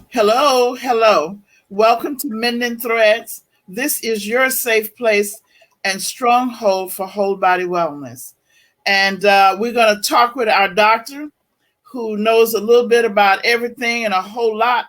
Hello, hello. Welcome to Mending Threads. This is your safe place and stronghold for whole body wellness. And we're going to talk with our doctor who knows a little bit about everything and a whole lot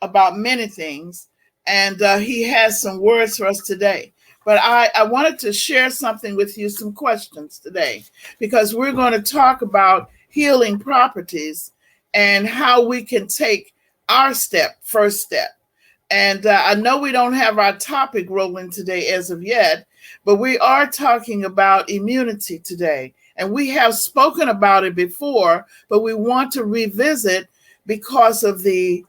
about many things. And he has some words for us today. But I wanted to share something with you, some questions today, because we're going to talk about healing properties and how we can take our first step. And I know we don't have our topic rolling today as of yet, but we are talking about immunity today. And we have spoken about it before, but we want to revisit because of the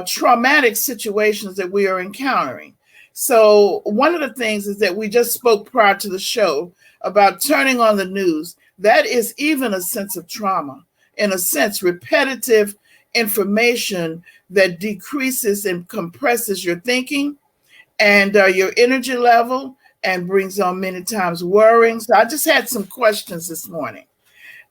traumatic situations that we are encountering. So, one of the things is that we just spoke prior to the show about turning on the news. That is even a sense of trauma, in a sense, repetitive information that decreases and compresses your thinking and your energy level and brings on many times worrying. So I just had some questions this morning.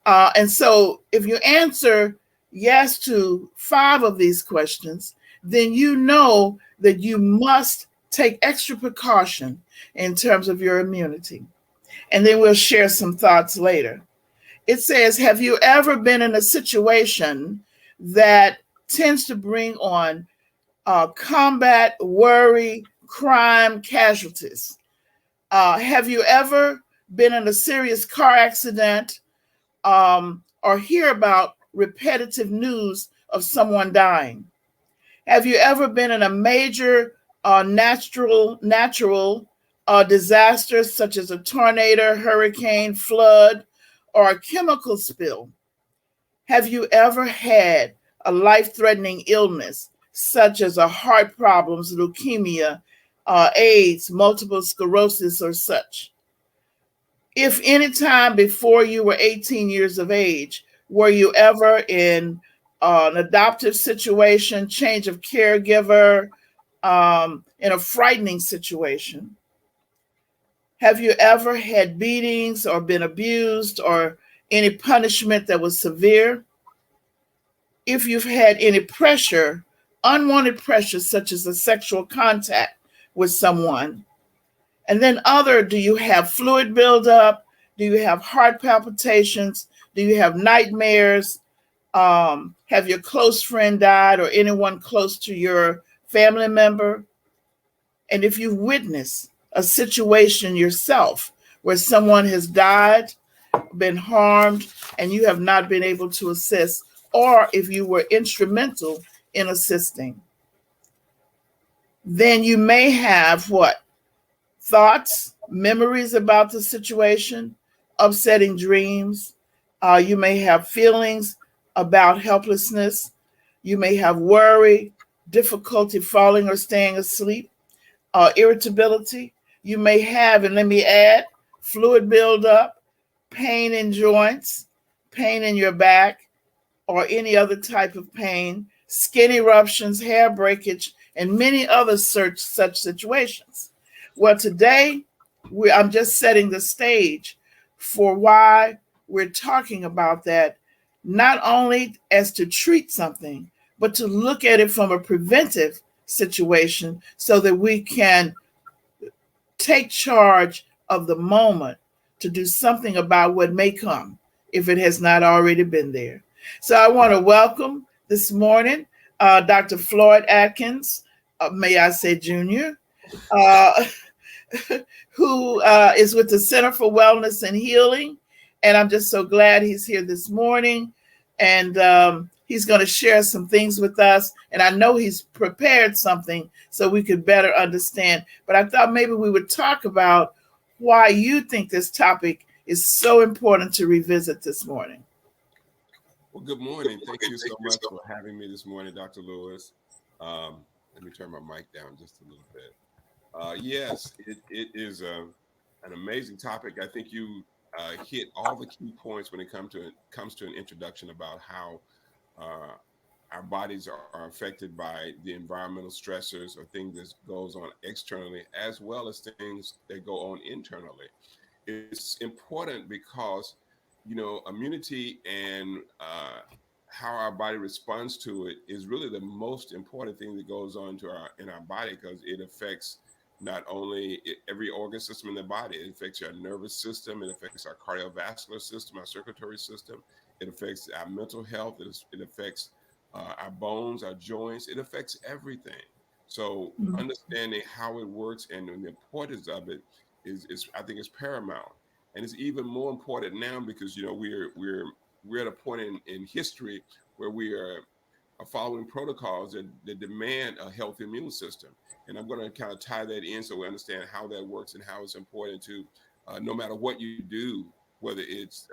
And so if you answer yes to 5 of these questions, then you know that you must take extra precaution in terms of your immunity. And then we'll share some thoughts later. It says, have you ever been in a situation that tends to bring on combat, worry, crime, casualties? Have you ever been in a serious car accident or hear about repetitive news of someone dying? Have you ever been in a major natural disaster such as a tornado, hurricane, flood, or a chemical spill? Have you ever had a life-threatening illness such as a heart problems, leukemia, AIDS, multiple sclerosis, or such? If any time before you were 18 years of age, were you ever in an adoptive situation, change of caregiver, in a frightening situation? Have you ever had beatings or been abused or any punishment that was severe? If you've had any pressure, unwanted pressure, such as a sexual contact with someone, and then do you have fluid buildup? Do you have heart palpitations? Do you have nightmares? Have your close friend died or anyone close to your family member? And if you've witnessed a situation yourself where someone has died, been harmed, and you have not been able to assist, or if you were instrumental in assisting, then you may have what? Thoughts, memories about the situation, upsetting dreams. You may have feelings about helplessness. You may have worry, difficulty falling or staying asleep, irritability. You may have, and let me add, fluid buildup, pain in joints, pain in your back, or any other type of pain, skin eruptions, hair breakage, and many other such situations. Well, today I'm just setting the stage for why we're talking about that, not only as to treat something, but to look at it from a preventive situation so that we can take charge of the moment to do something about what may come if it has not already been there. So I want to welcome this morning Dr. Floyd Atkins, may I say Jr., uh, who is with the Center for Wellness and Healing. And I'm just so glad he's here this morning. And he's going to share some things with us. And I know he's prepared something so we could better understand. But I thought maybe we would talk about why you think this topic is so important to revisit this morning. Well, good morning. Thank you so much for having me this morning, Dr. Lewis. Let me turn my mic down just a little bit. Yes, it is an amazing topic. I think you hit all the key points when it comes to an introduction about how uh, our bodies are affected by the environmental stressors or things that goes on externally, as well as things that go on internally. It's important because immunity and how our body responds to it is really the most important thing that goes on to our in our body, because it affects not only every organ system in the body. It affects our nervous system, it affects our cardiovascular system, our circulatory system, it affects our mental health, it affects our bones, our joints, it affects everything. So Mhm. understanding how it works and the importance of it is I think is paramount. And it's even more important now because we're at a point in history where we are following protocols that demand a healthy immune system. And I'm going to kind of tie that in so we understand how that works and how it's important to, no matter what you do, whether it's,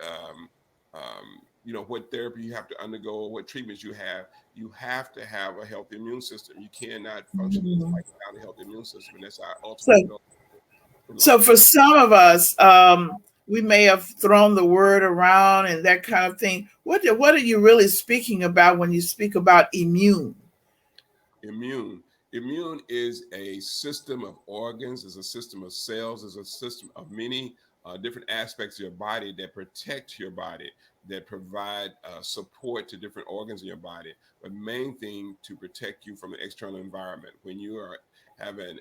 what therapy you have to undergo or what treatments you have to have a healthy immune system. You cannot function in this Mhm. life without a healthy immune system. And that's our So, ultimate goal in so life. for some of us, we may have thrown the word around and that kind of thing. What are you really speaking about when you speak about immune? Immune. Immune is a system of organs, is a system of cells, is a system of many different aspects of your body that protect your body, that provide support to different organs in your body. But main thing to protect you from an external environment. When you are having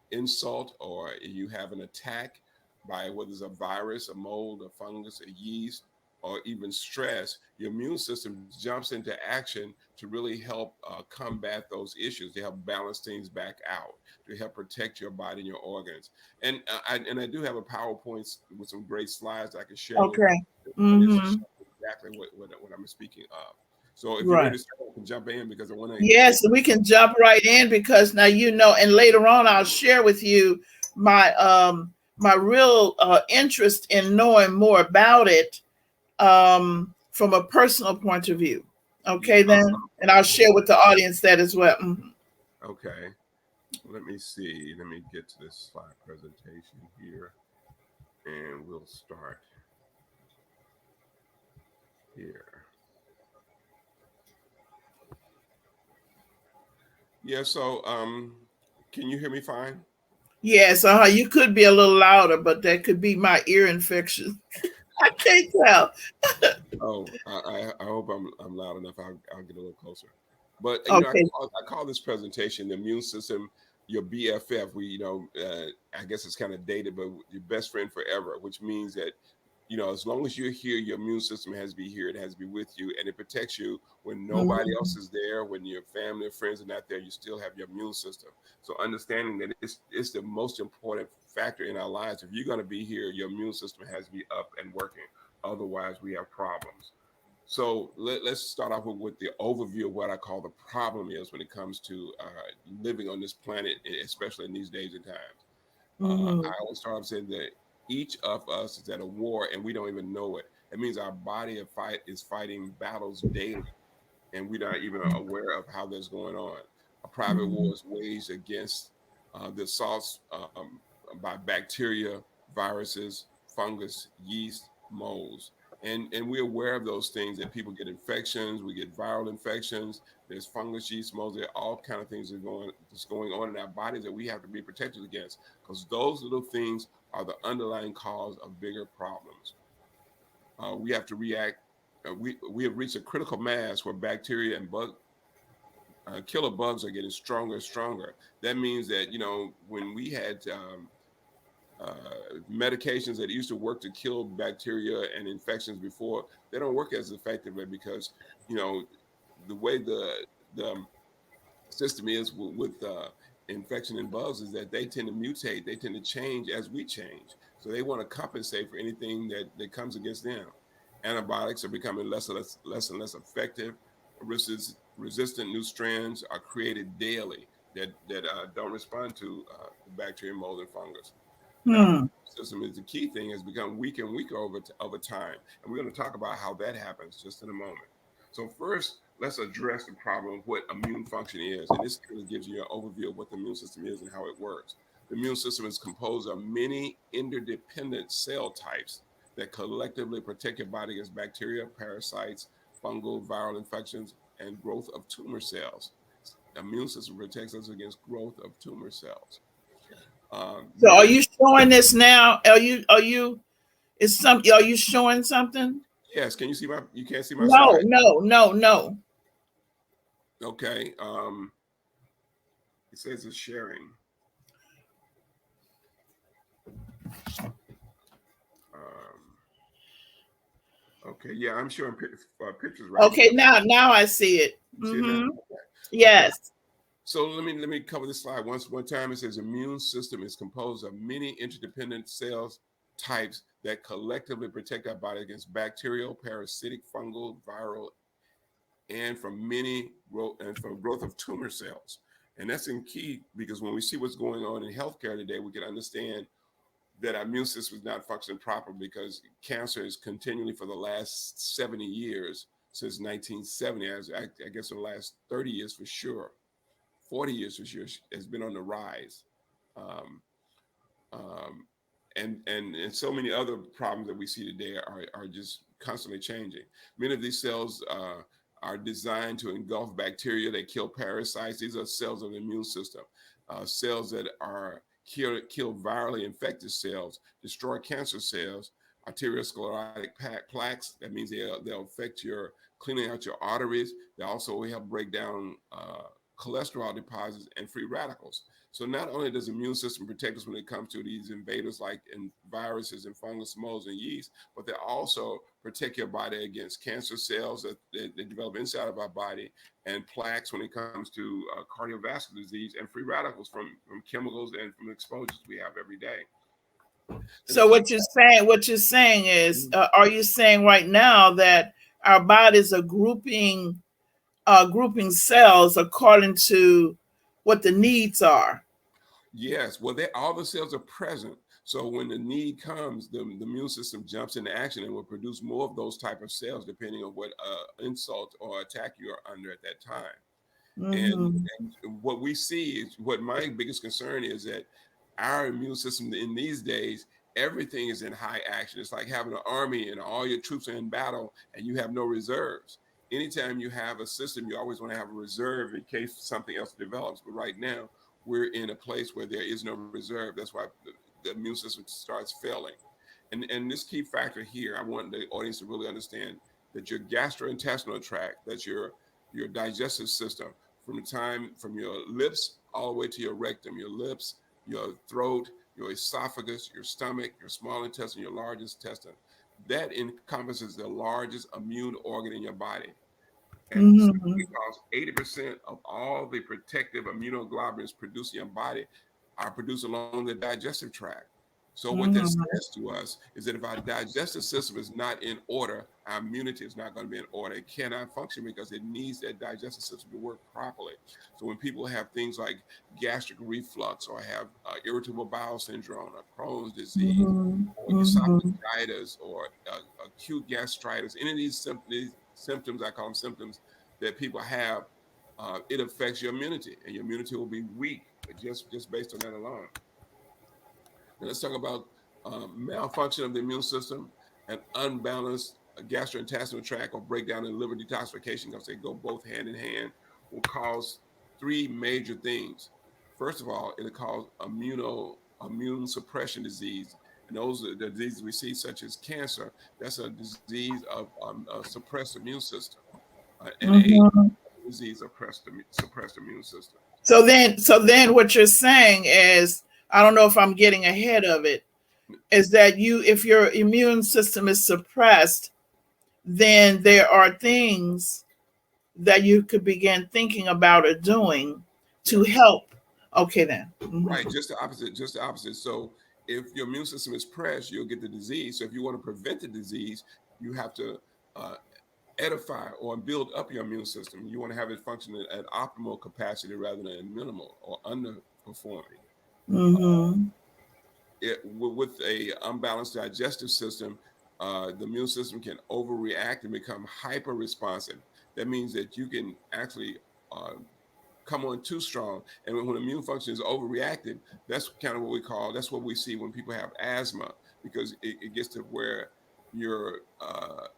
insult or you have an attack by whether it's a virus, a mold, a fungus, a yeast, or even stress, your immune system jumps into action to really help combat those issues, to help balance things back out, to help protect your body and your organs. And I do have a PowerPoint with some great slides I can share with Okay. you that Mm-hmm. show exactly what I'm speaking of. So if you're Right. ready to start, I can jump in because I want to get. Yes, we can jump right in because now and later on I'll share with you my real interest in knowing more about it from a personal point of view. Okay, then, and I'll Okay. share with the audience that as well. Mhm. Okay. Let me see. Let me get to this slide presentation here, and we'll start here. Yeah. So, can you hear me fine? Yes, you could be a little louder, but that could be my ear infection. I can't tell. Oh, I hope I'm loud enough. I'll get a little closer. But Okay. I call this presentation the immune system, your BFF. I guess it's kind of dated, but your best friend forever, which means that as long as you're here, your immune system has to be here. It has to be with you, and it protects you when nobody else Mhm. is there. When your family or friends are not there, you still have your immune system. So understanding that it's the most important factor in our lives. If you're going to be here, your immune system has to be up and working. Otherwise, we have problems. So let's start off with the overview of what I call the problem is when it comes to living on this planet, especially in these days and times. I Mhm. always start off saying that each of us is at a war and we don't even know it. It means our body of fight is fighting battles daily and we're not even aware of how that's going on. A private war Mhm. is waged against the assaults by bacteria, viruses, fungus, yeast, molds. And we're aware of those things that people get infections, we get viral infections, there's fungus, yeast, molds, there are all kind of things that's going on in our bodies that we have to be protected against because those little things are the underlying cause of bigger problems. We have to react. We have reached a critical mass where bacteria and killer bugs are getting stronger and stronger. That means that when we had medications that used to work to kill bacteria and infections before, they don't work as effectively because you know the way the system is with infection and bugs is that they tend to mutate, they tend to change as we change. So they want to compensate for anything that comes against them. Antibiotics are becoming less and less effective. Resistant new strands are created daily that don't respond to the bacteria, mold, and fungus. And our Hmm. system is the key thing has become weaker and weaker over time. And we're going to talk about how that happens just in a moment. So first, let's address the problem of what immune function is. And this kind of gives you an overview of what the immune system is and how it works. The immune system is composed of many interdependent cell types that collectively protect your body against bacteria, parasites, fungal, viral infections, and growth of tumor cells. The immune system protects us against growth of tumor cells. So are Many you showing this now? Are you is some are you showing something? Yes. Can you see my? You can't see my No, slide. no, no, no. Okay. It says it's sharing. Um, okay. Yeah, I'm showing pictures right Okay, here. now I see it. You see it now? Mm-hmm. Okay. Okay. Yes. So let me cover this slide one time. It says immune system is composed of many interdependent cells types that collectively protect our body against bacterial, parasitic, fungal, viral, and from growth of tumor cells. And that's in key because when we see what's going on in healthcare today, we can understand that our immune system is not functioning properly because cancer is continually for the last 70 years since 1970. I guess in the last 30 years for sure, 40 years for sure has been on the rise. Um, um, and so many other problems that we see today are just constantly changing. Many of these cells are designed to engulf bacteria that kill parasites. These are cells of the immune system. Cells that are kill virally infected cells, destroy cancer cells, arteriosclerotic plaques. That means they'll affect your cleaning out your arteries. They also help break down cholesterol deposits and free radicals. So not only does the immune system protect us when it comes to these invaders like in viruses and fungus, molds, and yeast, but they also protect your body against cancer cells that develop inside of our body and plaques when it comes to cardiovascular disease and free radicals from chemicals and from exposures we have every day. And the So key. what you're saying is, are you saying right now that our bodies are grouping cells according to what the needs are? Yes, well, all the cells are present. So when the need comes, the immune system jumps into action and will produce more of those type of cells, depending on what insult or attack you are under at that time. And, Mm-hmm. and what we see is what my biggest concern is that our immune system in these days, everything is in high action. It's like having an army and all your troops are in battle and you have no reserves. Anytime you have a system, you always want to have a reserve in case something else develops. But right now, we're in a place where there is no reserve. That's why the immune system starts failing. And this key factor here, I want the audience to really understand that your gastrointestinal tract, that's your digestive system, from your lips all the way to your rectum, your lips, your throat, your esophagus, your stomach, your small intestine, your large intestine, that encompasses the largest immune organ in your body. And Mm-hmm. because 80% of all the protective immunoglobulins produced in your body are produced along the digestive tract. So what this Mm-hmm. says to us is that if our digestive system is not in order, our immunity is not going to be in order. It cannot function because it needs that digestive system to work properly. So when people have things like gastric reflux or have irritable bowel syndrome or Crohn's disease Mm-hmm. or Mm-hmm. esophagitis or acute gastritis, any of these symptoms, I call them symptoms, that people have, it affects your immunity, and your immunity will be weak just based on that alone. Now let's talk about malfunction of the immune system and unbalanced gastrointestinal tract or breakdown in liver detoxification, because they go both hand in hand, will cause three major things. First of all, it'll cause immune suppression disease. And those are the diseases we see, such as cancer. That's a disease of a suppressed immune system. And AIDS Mm-hmm. disease suppressed immune system. So then what you're saying is, I don't know if I'm getting ahead of it, is that if your immune system is suppressed, then there are things that you could begin thinking about or doing to Yes. help. Okay, then. Mm-hmm. Right, just the opposite, just the opposite. So if your immune system is pressed, you'll get the disease. So if you want to prevent the disease, you have to uh, edify or build up your immune system. You want to have it function at optimal capacity rather than minimal or underperforming. Mm-hmm. With a unbalanced digestive system, the immune system can overreact and become hyper responsive. That means that you can actually uh, come on too strong. And when immune function is overreactive, that's kind of that's what we see when people have asthma, because it gets to where your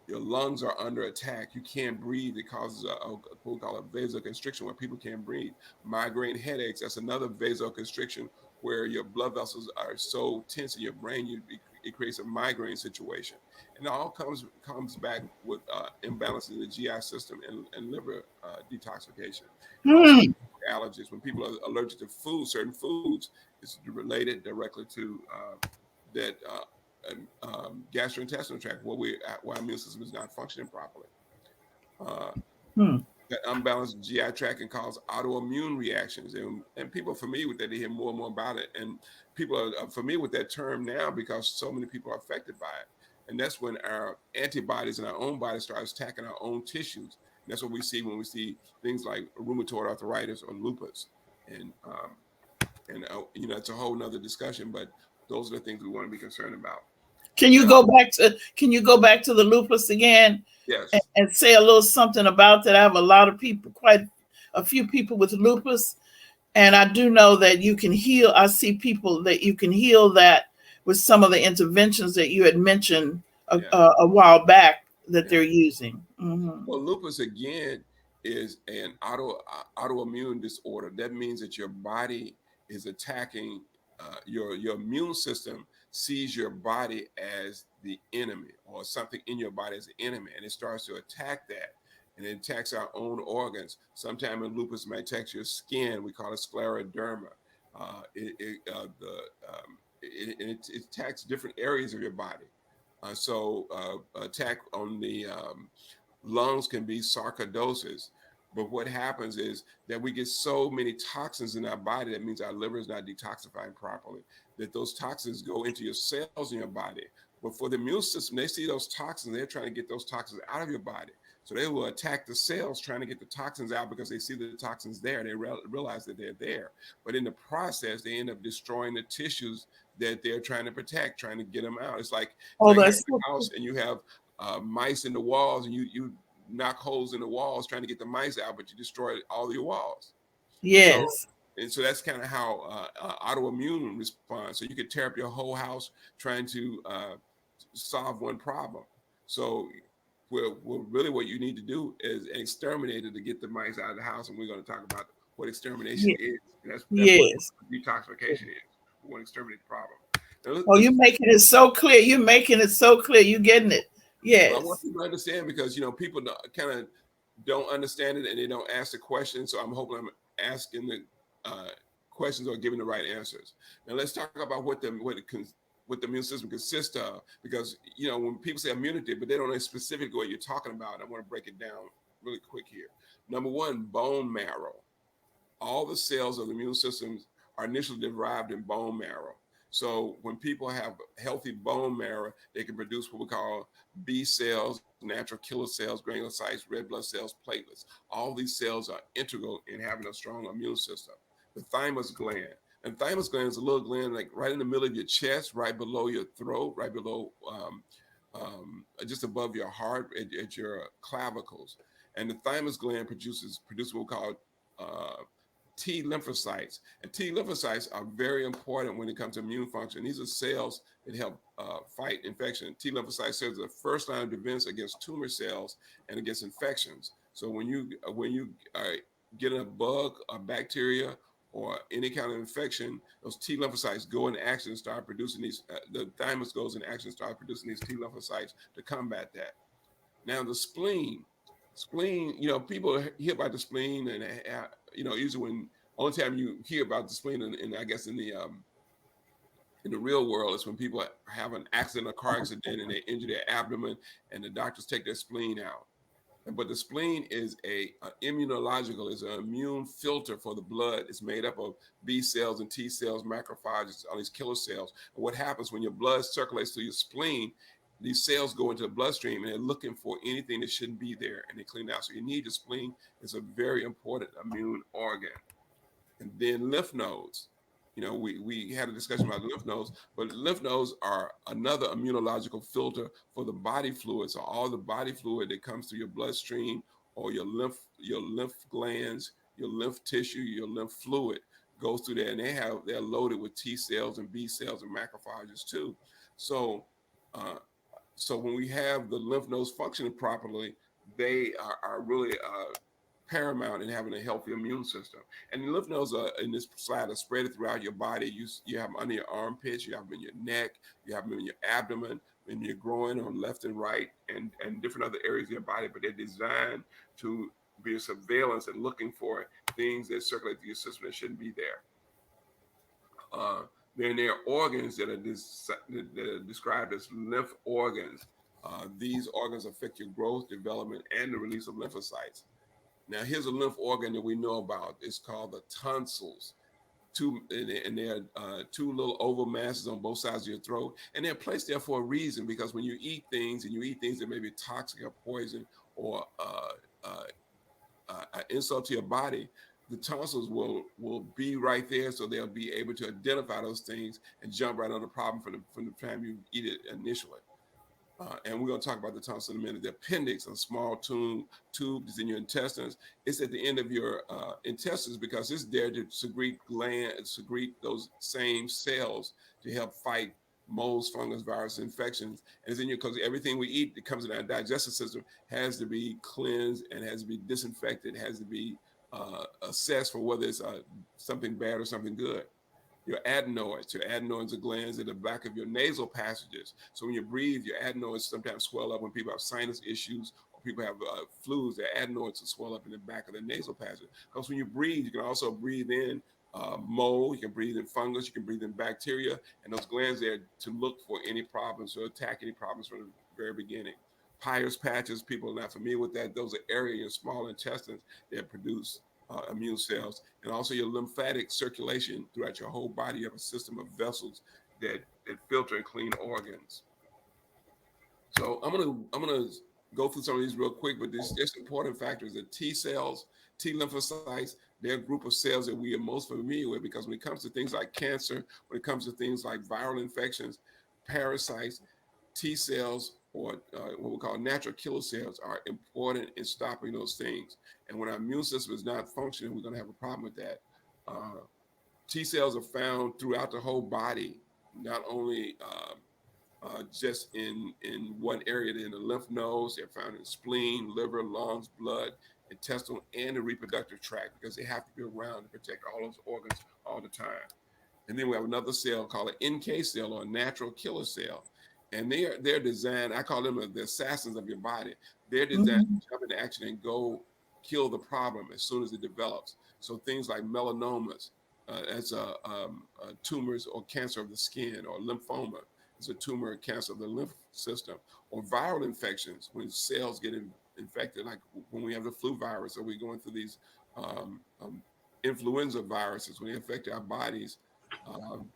lungs are under attack. You can't breathe. It causes what we call a vasoconstriction, where people can't breathe. Migraine headaches, that's another vasoconstriction, where your blood vessels are so tense in your brain, it creates a migraine situation, and it all comes back with imbalance in the GI system and liver detoxification. It also Hmm. allergies. When people are allergic to food, certain foods, it's related directly to that gastrointestinal tract where our immune system is not functioning properly. Uh, Hmm. that unbalanced GI tract can cause autoimmune reactions. And people are familiar with that. They hear more and more about it. And people are familiar with that term now because so many people are affected by it. And that's when our antibodies in our own body start attacking our own tissues. And that's what we see when we see things like rheumatoid arthritis or lupus. And it's a whole nother discussion, but those are the things we want to be concerned about. Now, Can you go back to the lupus again yes, and say a little something about that? I have a lot of people, quite a few people with lupus, and I do know that you can heal. I see people that you can heal that with some of the interventions that you had mentioned yeah, a while back that yeah. they're using. Hmm. Well, lupus again is an autoimmune disorder. That means that your body is attacking your immune system sees your body as the enemy or something in your body as the enemy, and it starts to attack that. And it attacks our own organs. Sometimes in lupus, it might attack your skin. We call it scleroderma. It attacks different areas of your body. Attack on the lungs can be sarcoidosis. But what happens is that we get so many toxins in our body, that means our liver is not detoxifying properly, that those toxins go into your cells in your body. But for the immune system, they see those toxins, they're trying to get those toxins out of your body. So they will attack the cells trying to get the toxins out because they see the toxins there. They realize that they're there. But in the process, they end up destroying the tissues that they're trying to protect, trying to get them out. It's Oh, like having that's a house and you have mice in the walls, and you knock holes in the walls trying to get the mice out, but you destroy all your walls. So yes. so that's kind of how autoimmune responds. So you could tear up your whole house trying to solve one problem. So really what you need to do is exterminate it to get the mice out of the house, and we're going to talk about what extermination Ye- is. And that's what Yes. detoxification is. We want to exterminate the problem. Now, Oh, let's you're making it so clear. You're making it so clear. You getting it? Well, I want Yes. people to understand because people kind of don't understand it and they don't ask the question. So I'm hoping I'm asking the uh, questions or giving the right answers. Now let's talk about what the immune system consists of, because when people say immunity, but they don't know specifically what you're talking about. I want to break it down really quick here. Number one, bone marrow. All the cells of the immune system are initially derived in bone marrow. So when people have healthy bone marrow, they can produce what we call B cells, natural killer cells, granulocytes, red blood cells, platelets. All these cells are integral in having a strong immune system. The thymus gland. And thymus gland is a little gland like right in the middle of your chest, right below your throat, right below, just above your heart, at your clavicles. And the thymus gland produces what we call uh, T lymphocytes. And T lymphocytes are very important when it comes to immune function. These are cells that help fight infection. T lymphocytes serve as the first line of defense against tumor cells and against infections. So when you are getting a bug, a bacteria, or any kind of infection, those T lymphocytes go into action and start producing these. The thymus goes into action and start producing these T lymphocytes to combat that. Now the spleen, people hear about the spleen, and usually when only time you hear about the spleen, and I guess in the real world, is when people have an accident, a car accident, and they injure their abdomen, and the doctors take their spleen out. But the spleen is a immunological, is an immune filter for the blood. It's made up of B cells and T cells, macrophages, all these killer cells. And what happens when your blood circulates through your spleen, these cells go into the bloodstream and they're looking for anything that shouldn't be there, and they clean it out. So you need your spleen. It's a very important immune organ. And then lymph nodes. We had a discussion about lymph nodes, but lymph nodes are another immunological filter for the body fluid. So all the body fluid that comes through your bloodstream, or your lymph glands, your lymph tissue, your lymph fluid goes through there, and they're loaded with T cells and B cells and macrophages too. So uh, so when we have the lymph nodes functioning properly, they are really paramount in having a healthy immune system. And the lymph nodes are, in this slide, are spread throughout your body. You have them under your armpits, you have them in your neck, you have them in your abdomen, in your groin on left and right, and different other areas of your body. But they're designed to be a surveillance and looking for things that circulate through your system that shouldn't be there. Uh, then there are organs that are described as lymph organs. These organs affect your growth, development, and the release of lymphocytes. Now, here's a lymph organ that we know about. It's called the tonsils. And there are two little oval masses on both sides of your throat, and they're placed there for a reason. Because when you eat things, and you eat things that may be toxic or poison or uh, insult to your body, the tonsils will be right there, so they'll be able to identify those things and jump right on the problem from the time you eat it initially. And we're going to talk about the tonsils in a minute. The appendix, a small tube that's in your intestines. It's at the end of your intestines because it's there to secrete those same cells to help fight molds, fungus, virus, infections. And it's in your, because everything we eat that comes in our digestive system has to be cleansed and has to be disinfected, has to be assessed for whether it's something bad or something good. Your adenoids. Your adenoids are glands in the back of your nasal passages. So when you breathe, your adenoids sometimes swell up when people have sinus issues or people have flus. Their adenoids will swell up in the back of the nasal passage. Because when you breathe, you can also breathe in mold, you can breathe in fungus, you can breathe in bacteria, and those glands there to look for any problems or attack any problems from the very beginning. Peyer's patches, people are not familiar with that. Those are areas in your small intestines that produce immune cells, and also your lymphatic circulation throughout your whole body. You have a system of vessels that filter and clean organs. So I'm gonna go through some of these real quick, but there's important factors. The T cells, T lymphocytes, they're a group of cells that we are most familiar with because when it comes to things like cancer, when it comes to things like viral infections, parasites, T cells, or what we call natural killer cells, are important in stopping those things. And when our immune system is not functioning, we're going to have a problem with that. Uh, T cells are found throughout the whole body, not only just in one area. They're in the lymph nodes. They're found in the spleen, liver, lungs, blood, intestinal, and the reproductive tract because they have to be around to protect all those organs all the time. And then we have another cell called an NK cell, or a natural killer cell. And they're designed, I call them the assassins of your body. They're designed Mhm. to jump into action and go kill the problem as soon as it develops. So things like melanomas, tumors or cancer of the skin, or lymphoma is a tumor or cancer of the lymph system, or viral infections when cells get infected, like when we have the flu virus, or we're going through these um, um, influenza viruses when they affect our bodies. um,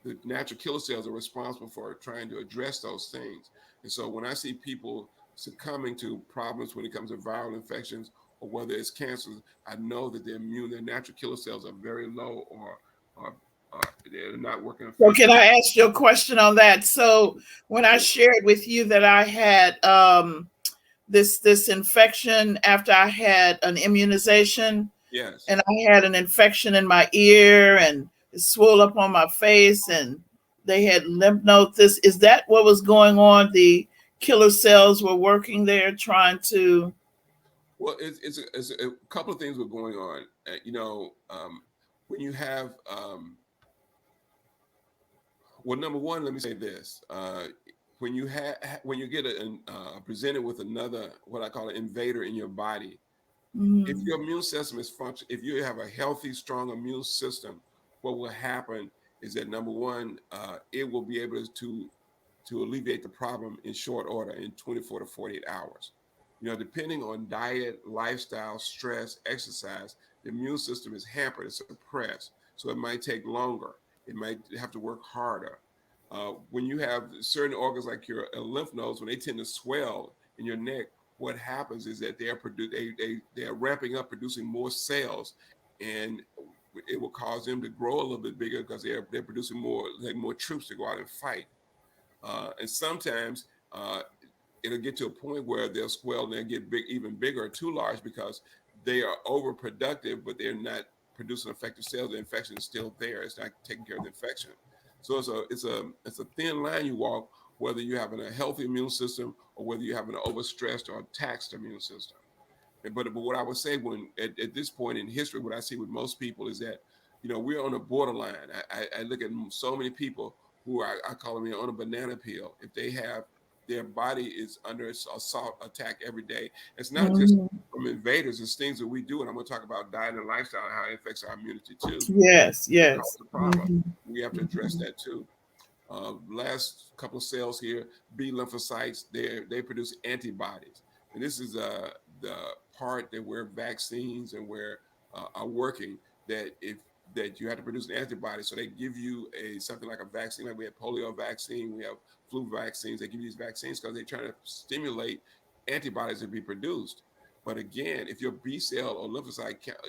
the natural killer cells are responsible for trying to address those things. And so when I see people succumbing to problems when it comes to viral infections or whether it's cancers, I know that their natural killer cells are very low, or they're not working So effectively. can I ask you a question on that? So when I shared with you that I had this infection after I had an immunization, Yes. and I had an infection in my ear and it swelled up on my face, and they had lymph nodes. This is that what was going on? The killer cells were working there trying to. Well, it's a couple of things were going on. When you have well, number one, let me say this: when you get presented with another, what I call an invader in your body, if Mm, your immune system is function, if you have a healthy, strong immune system, what will happen is that number one, it will be able to alleviate the problem in short order, in 24 to 48 hours. Depending on diet, lifestyle, stress, exercise, the immune system is hampered, it's suppressed. So it might take longer. It might have to work harder. When you have certain organs like your lymph nodes, when they tend to swell in your neck, what happens is that they are ramping up, producing more cells, and it will cause them to grow a little bit bigger because they're producing more troops to go out and fight. And sometimes it'll get to a point where they'll swell and they'll get big, even bigger or too large because they are overproductive, but they're not producing effective cells. The infection is still there. It's not taking care of the infection. So it's a thin line you walk, whether you're having a healthy immune system or whether you're having an overstressed or taxed immune system. But what I would say at this point in history, what I see with most people is that, we're on a borderline. I look at so many people who I call them on a banana peel. If they have their body is under assault attack every day, it's not just Mhm. from invaders. It's things that we do, and I'm going to talk about diet and lifestyle and how it affects our immunity too. Yes, That cause yes. the problem. Hmm. We have to address Hmm. that too. Last couple of cells here, B lymphocytes, they produce antibodies, and this is the part that where vaccines and where are working. That if that you have to produce an antibody, so they give you a something like a vaccine, like we have polio vaccine, we have flu vaccines. They give you these vaccines because they're trying to stimulate antibodies to be produced. But again, if your B cell or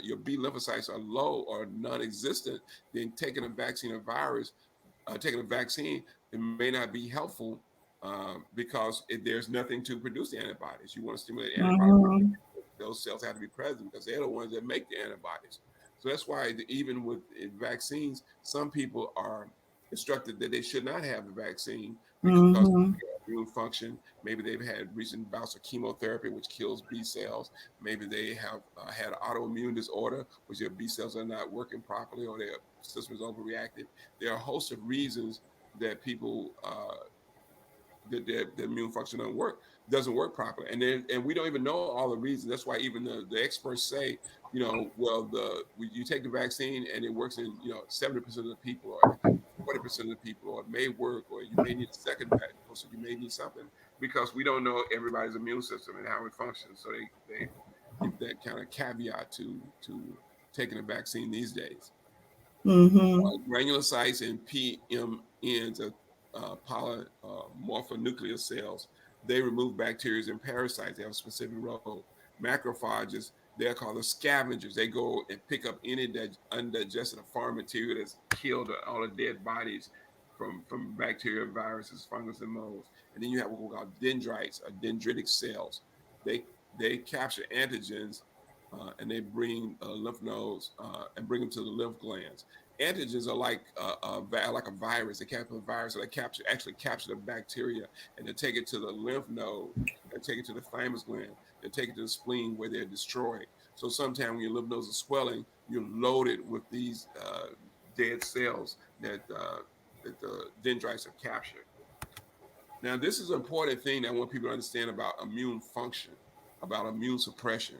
your B lymphocytes are low or non-existent, then taking a vaccine or virus taking a vaccine, it may not be helpful because there's nothing to produce the antibodies. You want to stimulate antibody Hmm. those cells have to be present because they're the ones that make the antibodies. So that's why even with vaccines, some people are instructed that they should not have the vaccine because of Hmm. their immune function. Maybe they've had recent bouts of chemotherapy, which kills B cells. Maybe they have had autoimmune disorder, which their B cells are not working properly or their system is overreactive. There are a host of reasons that people that the immune function doesn't work properly, and we don't even know all the reasons. That's why even the experts say, well, you take the vaccine and it works in 70% of the people or 40% of the people, or it may work, or you may need a second dose, or you may need something because we don't know everybody's immune system and how it functions. So they give that kind of caveat to taking a vaccine these days. Hmm. Granulocytes and PMNs are polymorphonuclear cells. They remove bacteria and parasites. They have a specific role. Macrophages, they're called the scavengers. They go and pick up any undigested or foreign material that's killed all the dead bodies from bacteria, viruses, fungus, and molds. And then you have what we call dendrites or dendritic cells. They they capture antigens and they bring lymph nodes and bring them to the lymph glands. Antigens are like a virus. They capture a virus, so they actually capture the bacteria and they take it to the lymph node and take it to the thymus gland. They take it to the spleen where they're destroyed. So sometimes when your lymph nodes are swelling, you're loaded with these dead cells that the dendrites have captured. Now, this is an important thing that I want people to understand about immune function, about immune suppression.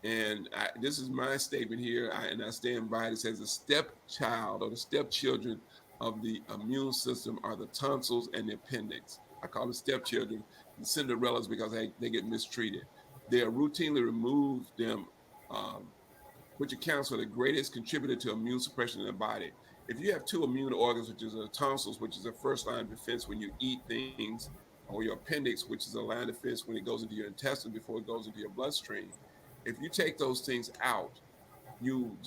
And this is my statement here, and I stand by it. It says the stepchild or the stepchildren of the immune system are the tonsils and the appendix. I call them stepchildren, the Cinderellas, because they get mistreated. They are routinely remove them, um, which accounts for the greatest contributor to immune suppression in the body. If you have two immune organs, which is the tonsils, which is the first line of defense when you eat things, or your appendix, which is a line of defense when it goes into your intestine before it goes into your bloodstream, if you take those things out, you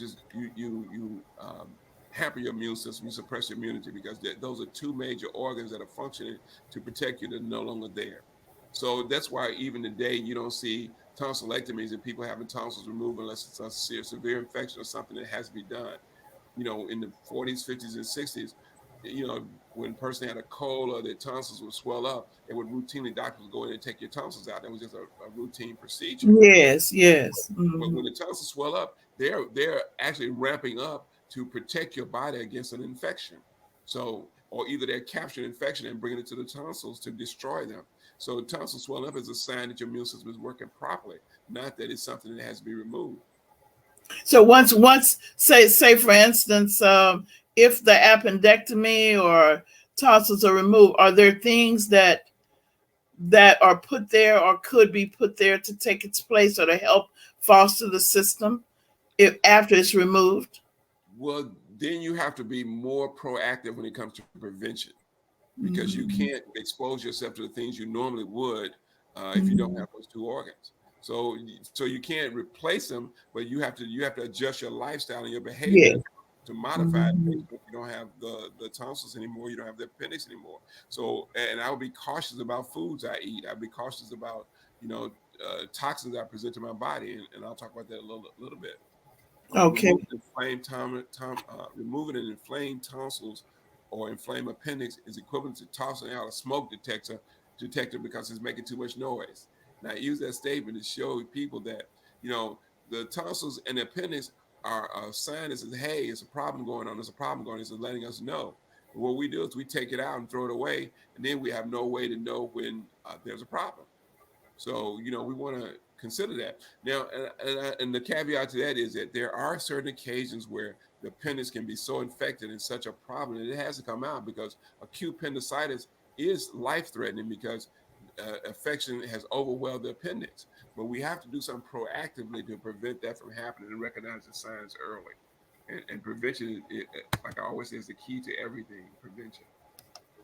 hamper your immune system, you suppress your immunity because those are two major organs that are functioning to protect you that are no longer there. So that's why even today you don't see tonsillectomies and people having tonsils removed unless it's a severe infection or something that has to be done. In the 40s, 50s, and 60s, when a person had a cold or their tonsils would swell up, they would routinely, doctors would go in and take your tonsils out. That was just a routine procedure. Yes, yes. But Hmm. when the tonsils swell up, they're actually ramping up to protect your body against an infection. So, or either they're capturing infection and bringing it to the tonsils to destroy them. So, tonsils swelling up is a sign that your immune system is working properly, not that it's something that has to be removed. So once say for instance, if the appendectomy or tonsils are removed, are there things that are put there or could be put there to take its place or to help foster the system if after it's removed? Well, then you have to be more proactive when it comes to prevention because you Hmm. can't expose yourself to the things you normally would if you don't Hmm. have those two organs. So you can't replace them, but you have to adjust your lifestyle and your behavior Yes. to modify it Hmm. based on if you don't have the tonsils anymore, you don't have the appendix anymore. So, and I would be cautious about foods I eat. I'd be cautious about you know toxins I present to my body, and I'll talk about that a little bit. Okay. Removing an inflamed tonsils or inflamed appendix is equivalent to tossing out a smoke detector because it's making too much noise. And I use that statement to show people that You know, the tonsils and the appendix are a sign that says, hey, it's a problem going on. There's a problem going on. It's letting us know. And what we do is we take it out and throw it away. And then we have no way to know when there's a problem. So, we want to consider that. Now, and the caveat to that is that there are certain occasions where the appendix can be so infected and such a problem that it has to come out, because acute appendicitis is life threatening, because infection has overwhelmed the appendix. But we have to do something proactively to prevent that from happening and recognize the signs early. And prevention, like I always say, is the key to everything: prevention.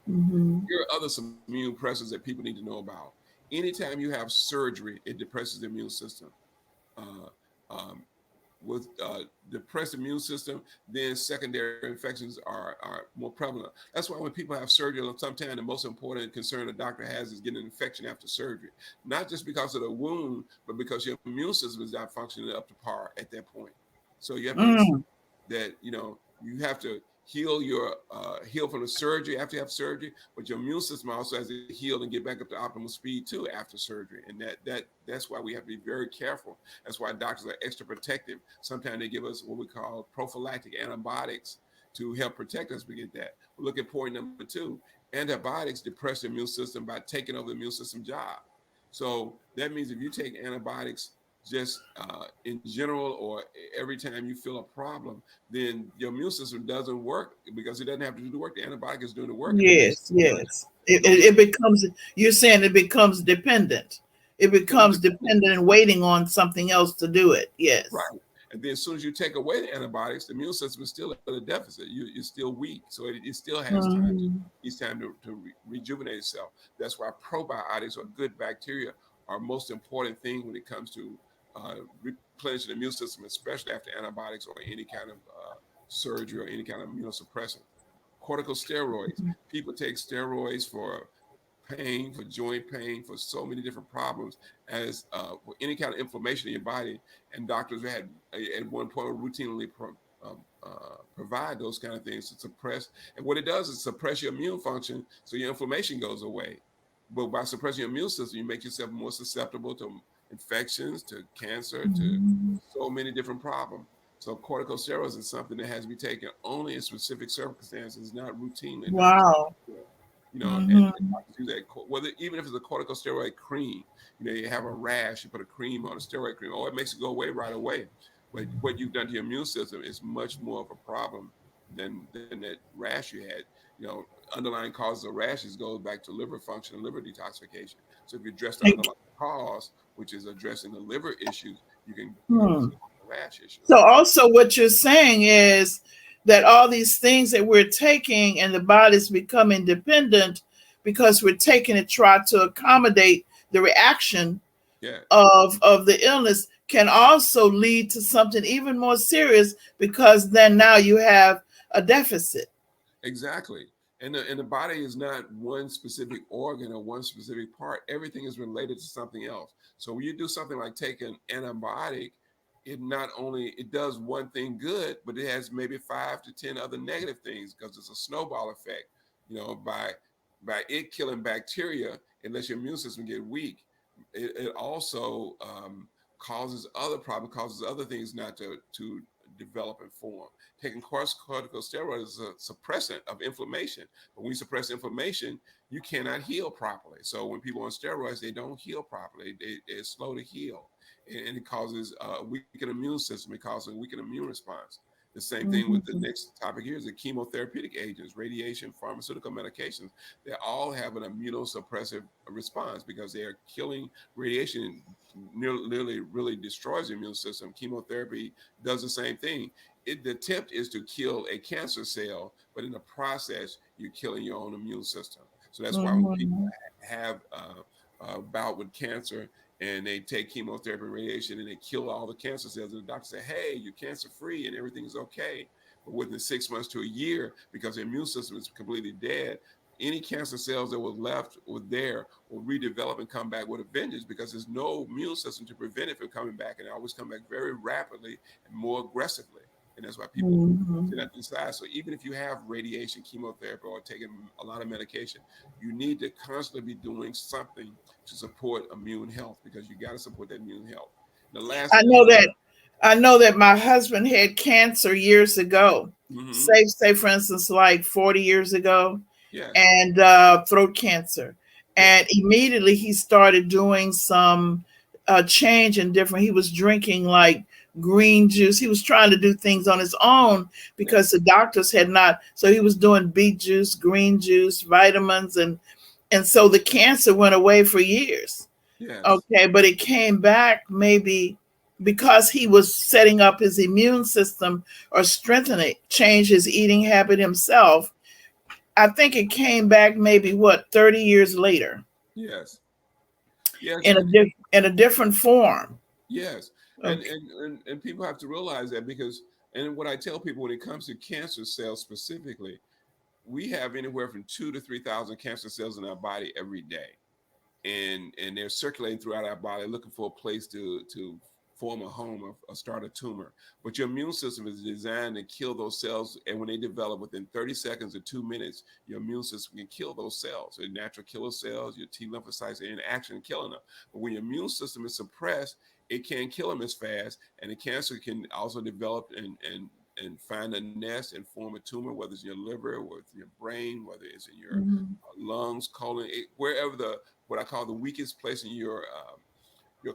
Mm-hmm. Here are other some immune pressures that people need to know about. Anytime you have surgery, it depresses the immune system. Uh, um, with depressed immune system, then secondary infections are more prevalent. That's why when people have surgery, sometimes the most important concern a doctor has is getting an infection after surgery, not just because of the wound, but because your immune system is not functioning up to par at that point. So you have to understand Mm. that you have to heal from the surgery after you have surgery, but your immune system also has to heal and get back up to optimal speed too after surgery. And that's why we have to be very careful. That's why doctors are extra protective. Sometimes they give us what we call prophylactic antibiotics to help protect us against that. But look at point number two: antibiotics depress the immune system by taking over the immune system job. So that means if you take antibiotics just in general, or every time you feel a problem, then your immune system doesn't work, because it doesn't have to do the work. The antibiotic is doing the work, and the immune Yes, system does yes. It, those it, other it becomes, you're saying it becomes dependent. It becomes becomes dependent. dependent and waiting on something else to do it. Right. Yes. And then as soon as you take away the antibiotics, the immune system is still at a deficit. You're still weak. So it still has time to Mm-hmm. needs time to rejuvenate itself. That's why probiotics, or good bacteria, are most important thing when it comes to replenishing the immune system, especially after antibiotics or any kind of surgery or any kind of immunosuppressant. Corticosteroids. People take steroids for pain, for joint pain, for so many different problems, as for any kind of inflammation in your body. And doctors had at one point routinely provide those kind of things to suppress. And what it does is suppress your immune function, so your inflammation goes away. But by suppressing your immune system, you make yourself more susceptible to infections, to cancer, to Mm-hmm. so many different problems. So corticosteroids is something that has to be taken only in specific circumstances, not routinely. Doctors Wow. don't do it. And Mm-hmm. doctors use that, whether even if it's a corticosteroid cream, you have a rash, you put a cream on, a steroid cream, oh, it makes it go away right away. But what you've done to your immune system is much more of a problem than that rash you had. Underlying causes of rashes goes back to liver function and liver detoxification. So if you address the underlying cause, which is addressing the liver issues, you can Hmm. solve the rash So issues. also what you're saying is that all these things that we're taking and the body's becoming dependent because we're taking it try to accommodate the reaction Yeah. of the illness can also lead to something even more serious because then now you have a deficit. Exactly. And the body is not one specific organ or one specific part. Everything is related to something else. So when you do something like take an antibiotic, it not only it does one thing good, but it has maybe 5 to 10 other negative things, because it's a snowball effect. By it killing bacteria, unless your immune system get weak, it also causes other problems, causes other things not to develop and form. Taking corticosteroids is a suppressant of inflammation. But when you suppress inflammation, you cannot heal properly. So when people on steroids, they don't heal properly. They're slow to heal. And it causes a weakened immune system. It causes a weakened immune response. The same thing with the Mhm. next topic here is the chemotherapeutic agents, radiation, pharmaceutical medications. They all have an immunosuppressive response, because they are killing. Radiation nearly really destroys the immune system. Chemotherapy does the same thing. The attempt is to kill a cancer cell, but in the process, you're killing your own immune system. So that's why when people Mhm. have a bout with cancer and they take chemotherapy and radiation and they kill all the cancer cells, and the doctor say, hey, you're cancer free and everything's okay. But within 6 months to a year, because the immune system is completely dead, any cancer cells that were left or there will redevelop and come back with a vengeance, because there's no immune system to prevent it from coming back, and it always come back very rapidly and more aggressively. And that's why people Mhm. sit at the side. So even if you have radiation, chemotherapy, or taking a lot of medication, you need to constantly be doing something to support immune health, because you got to support that immune health. The last I thing know I that I know that my husband had cancer years ago. mm-hmm, Say for instance, like 40 years ago, yes, and throat cancer. And yes, immediately he started doing some change in different. He was drinking like green juice. He was trying to do things on his own because yes, the doctors had not. So he was doing beet juice, green juice, vitamins, and so the cancer went away for years. yes, Okay, but it came back maybe because he was setting up his immune system or strengthening, change his eating habit himself. I think it came back maybe what 30 years later yes, yes, in in a different form. yes. And, Okay. and people have to realize that because, and what I tell people when it comes to cancer cells specifically, we have anywhere from 2 to 3,000 cancer cells in our body every day. And they're circulating throughout our body looking for a place to form a home or start a tumor. But your immune system is designed to kill those cells, and when they develop within 30 seconds or 2 minutes, your immune system can kill those cells. Your natural killer cells, your T lymphocytes are in action killing them. But when your immune system is suppressed, it can't kill them as fast, and the cancer can also develop and find a nest and form a tumor, whether it's in your liver, whether it's in your brain, whether it's in your Mhm. lungs, colon, wherever the what I call the weakest place in your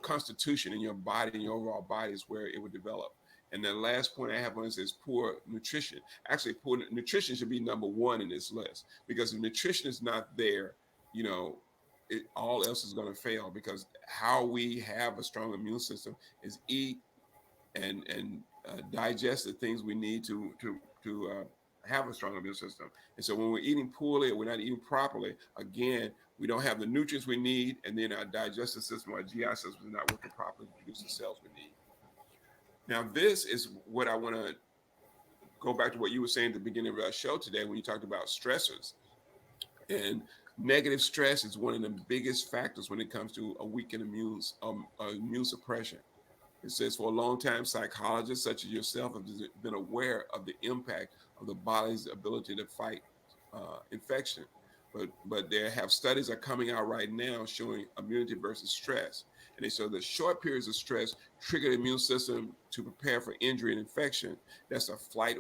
constitution in your body and your overall body is where it would develop. And the last point I have on this is poor nutrition. Actually, poor nutrition should be number one in this list because if nutrition is not there, you know, all else is going to fail because how we have a strong immune system is eat and digest the things we need to have a strong immune system. And so when we're eating poorly or we're not eating properly, again, we don't have the nutrients we need, and then our digestive system, our GI system, is not working properly to produce the cells we need. Now, this is what I want to go back to what you were saying at the beginning of our show today when you talked about stressors. And negative stress is one of the biggest factors when it comes to a weakened immune suppression. It says for a long time, psychologists such as yourself have been aware of the impact of the body's ability to fight infection. But there have studies are coming out right now showing immunity versus stress. And they show that short periods of stress trigger the immune system to prepare for injury and infection. That's a fight,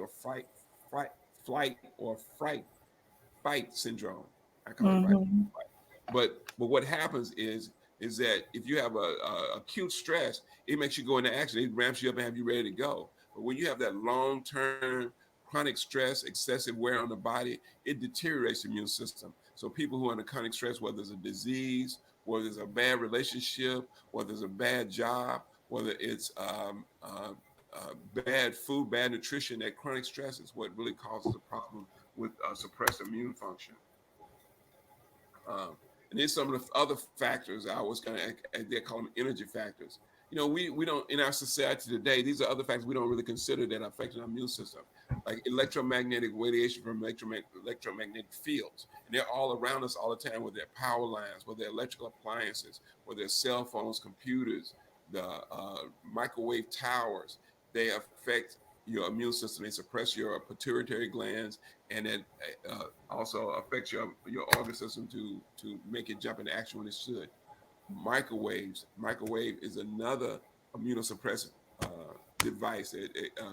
flight or fight syndrome. I call it fight. Mhm. But what happens is that if you have a acute stress, it makes you go into action. It ramps you up and have you ready to go. But when you have that long term chronic stress, excessive wear on the body, it deteriorates the immune system. So people who are under chronic stress, whether it's a disease, whether it's a bad relationship, whether it's a bad job, whether it's bad food, bad nutrition, that chronic stress is what really causes a problem with suppressed immune function. Um, and then some of the other factors I was going to, they call them energy factors. You know, we don't, in our society today, these are other factors we don't really consider that affect our immune system, like electromagnetic radiation from electromagnetic fields. And they're all around us all the time, whether they're power lines, whether they're electrical appliances, whether they're cell phones, computers, the microwave towers. They affect your immune system. They suppress your pituitary glands, and it also affects your organ system to make it jump into action when it should. Microwave is another immunosuppressive device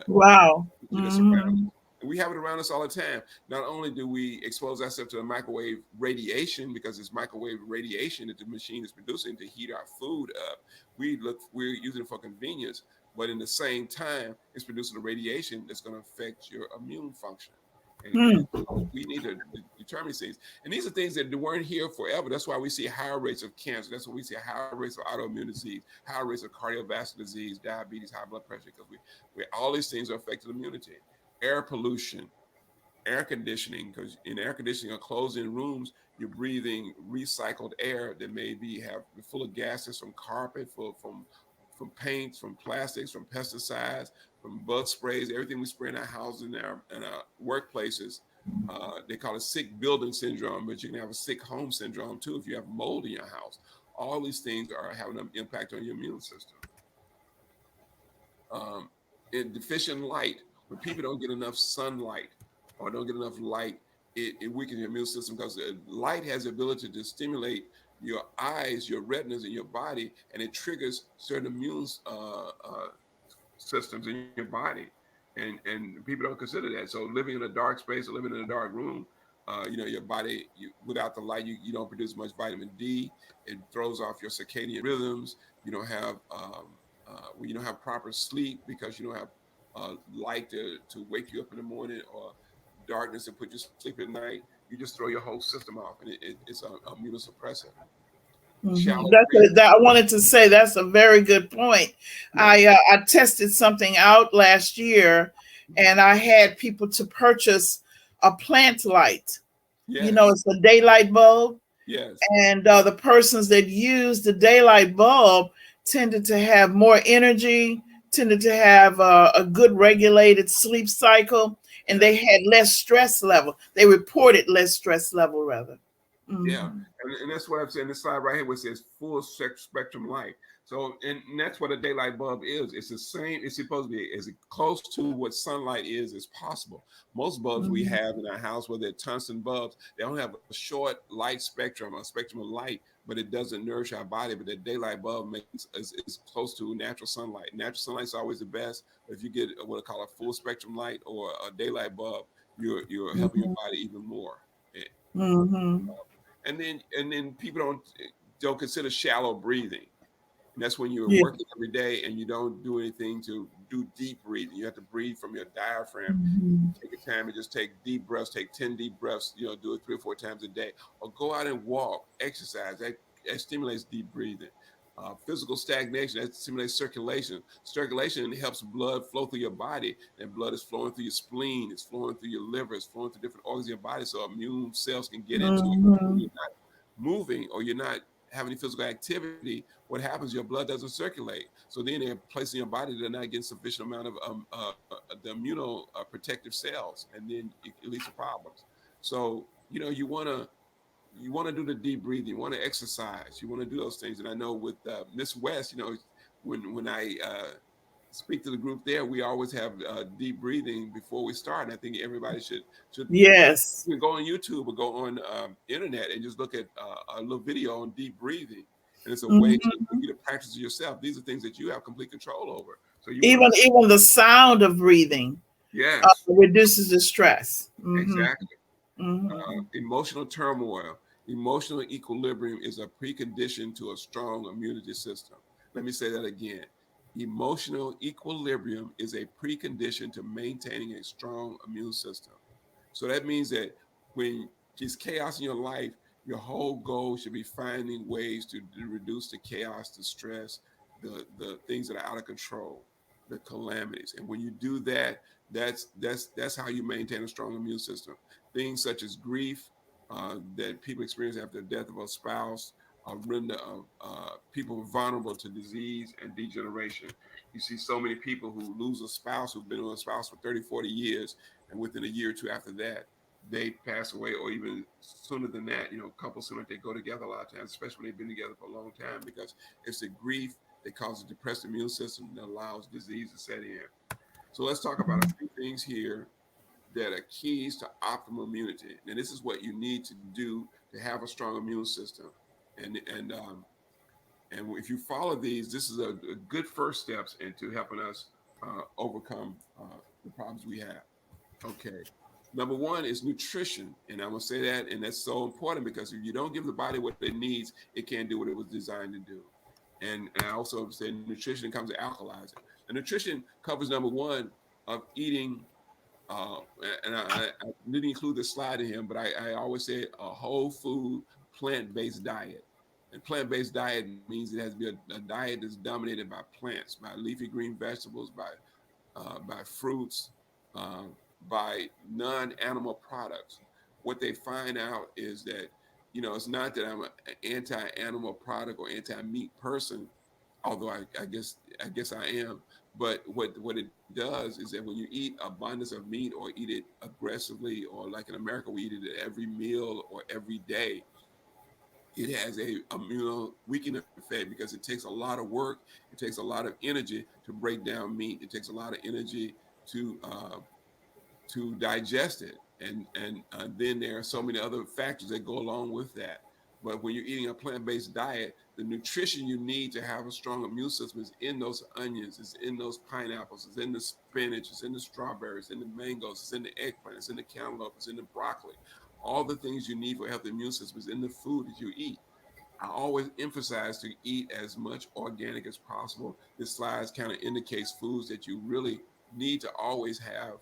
Wow. that's around us. Mhm. And we have it around us all the time. Not only do we expose ourselves to the microwave radiation because it's microwave radiation that the machine is producing to heat our food up, we're using it for convenience, but in the same time, it's producing a radiation that's going to affect your immune function. And Mm. so we need to determine these things. And these are things that weren't here forever. That's why we see higher rates of cancer. That's why we see higher rates of autoimmune disease, higher rates of cardiovascular disease, diabetes, high blood pressure, because all these things are affecting immunity. Air pollution, air conditioning, because in air conditioning or closed-in rooms, you're breathing recycled air that may be have full of gases from carpet, from paints, from plastics, from pesticides, from bug sprays, everything we spray in our houses and our workplaces. They call it sick building syndrome, but you can have a sick home syndrome too if you have mold in your house. All these things are having an impact on your immune system. um, in deficient light, when people don't get enough sunlight or don't get enough light, it weakens your immune system because light has the ability to stimulate your eyes, your retinas in your body, and it triggers certain immune systems in your body. And people don't consider that. So living in a dark space or living in a dark room, your body, without the light, you don't produce much vitamin D. It throws off your circadian rhythms. You don't have when you don't have proper sleep because you don't have light to wake you up in the morning, or darkness to put you to sleep at night. You just throw your whole system off, and it's a immunosuppressant. Hmm. Shallow breathing. I wanted to say that's a very good point. Yeah. I tested something out last year, and I had people to purchase a plant light. You know, Yes. it's a daylight bulb, Yes. and the persons that used the daylight bulb tended to have more energy, tended to have a good regulated sleep cycle, and they Yes. had less stress level. They reported less stress level rather. Yeah, Hmm. and that's what I'm saying. This slide right here, where it says full spectrum light. So, and that's what a daylight bulb is. It's the same. It's supposed to be as close to what sunlight is as possible. Most bulbs we Hmm. have in our house, whether they're tungsten bulbs, they don't have a short light spectrum, a spectrum of light, but it doesn't nourish our body. But the daylight bulb makes is close to natural sunlight. Natural sunlight is always the best. But if you get what I call a full spectrum light or a daylight bulb, you're helping your Hmm. body even more. Hmm. And then people don't consider shallow breathing, and that's when you're Yeah. working every day and you don't do anything to do deep breathing. You have to breathe from your diaphragm. Hmm. Take a time and just take deep breaths. Take 10 deep breaths. Do it 3 or 4 times a day, or go out and walk, exercise. That stimulates deep breathing. Physical stagnation, that stimulates circulation. Circulation helps blood flow through your body, and blood is flowing through your spleen, it's flowing through your liver, it's flowing through different organs of your body, so immune cells can get into it. When Hmm. you're not moving or you're not having any physical activity, what happens? Your blood doesn't circulate. So then they're placing your body, they're not getting sufficient amount of the protective cells, and then it leads to problems. So you want to do the deep breathing, you want to exercise, you want to do those things. And I know with Miss West, when I speak to the group there, we always have deep breathing before we start. And I think everybody should Yes. you can go on YouTube or go on internet and just look at a little video on deep breathing. And it's a way for Hmm. you to practice it yourself. These are things that you have complete control over. So you want to, Even the sound of breathing yes, reduces the stress. Hmm. exactly. Hmm. Emotional turmoil, emotional equilibrium is a precondition to a strong immunity system. Let me say that again. Emotional equilibrium is a precondition to maintaining a strong immune system. So that means that when there's chaos in your life, your whole goal should be finding ways to reduce the chaos, the stress, the things that are out of control, the calamities. And when you do that, that's how you maintain a strong immune system. Things such as grief that people experience after the death of a spouse, render people vulnerable to disease and degeneration. You see so many people who lose a spouse who've been with a spouse for 30, 40 years, and within a year or two after that, they pass away, or even sooner than that. Couples sooner they go together a lot of times, especially when they've been together for a long time, because it's the grief that causes a depressed immune system that allows disease to set in. So let's talk about a few things here that are keys to optimal immunity. And this is what you need to do to have a strong immune system. And if you follow these, this is a good first steps into helping us overcome the problems we have. Okay. Number one is nutrition. And I'm going to say that, and that's so important, because if you don't give the body what it needs, it can't do what it was designed to do. And I also say nutrition comes to alkalize it. And nutrition covers number one of eating uh, and I didn't include this slide in here, but I always say a whole food, plant-based diet. And plant-based diet means it has to be a diet that's dominated by plants, by leafy green vegetables, by fruits, uh, by non-animal products. What they find out is that it's not that I'm an anti-animal product or anti-meat person, although I guess I am. But what it does is that when you eat abundance of meat or eat it aggressively, or like in America we eat it at every meal or every day, it has a immuno weakening effect, because it takes a lot of work, it takes a lot of energy to break down meat, it takes a lot of energy to digest it, and then there are so many other factors that go along with that. But when you're eating a plant-based diet, the nutrition you need to have a strong immune system is in those onions, is in those pineapples, is in the spinach, is in the strawberries, in the mangoes, it's in the eggplant, it's in the cantaloupe, it's in the broccoli. All the things you need for a healthy immune system is in the food that you eat. I always emphasize to eat as much organic as possible. This slide kind of indicates foods that you really need to always have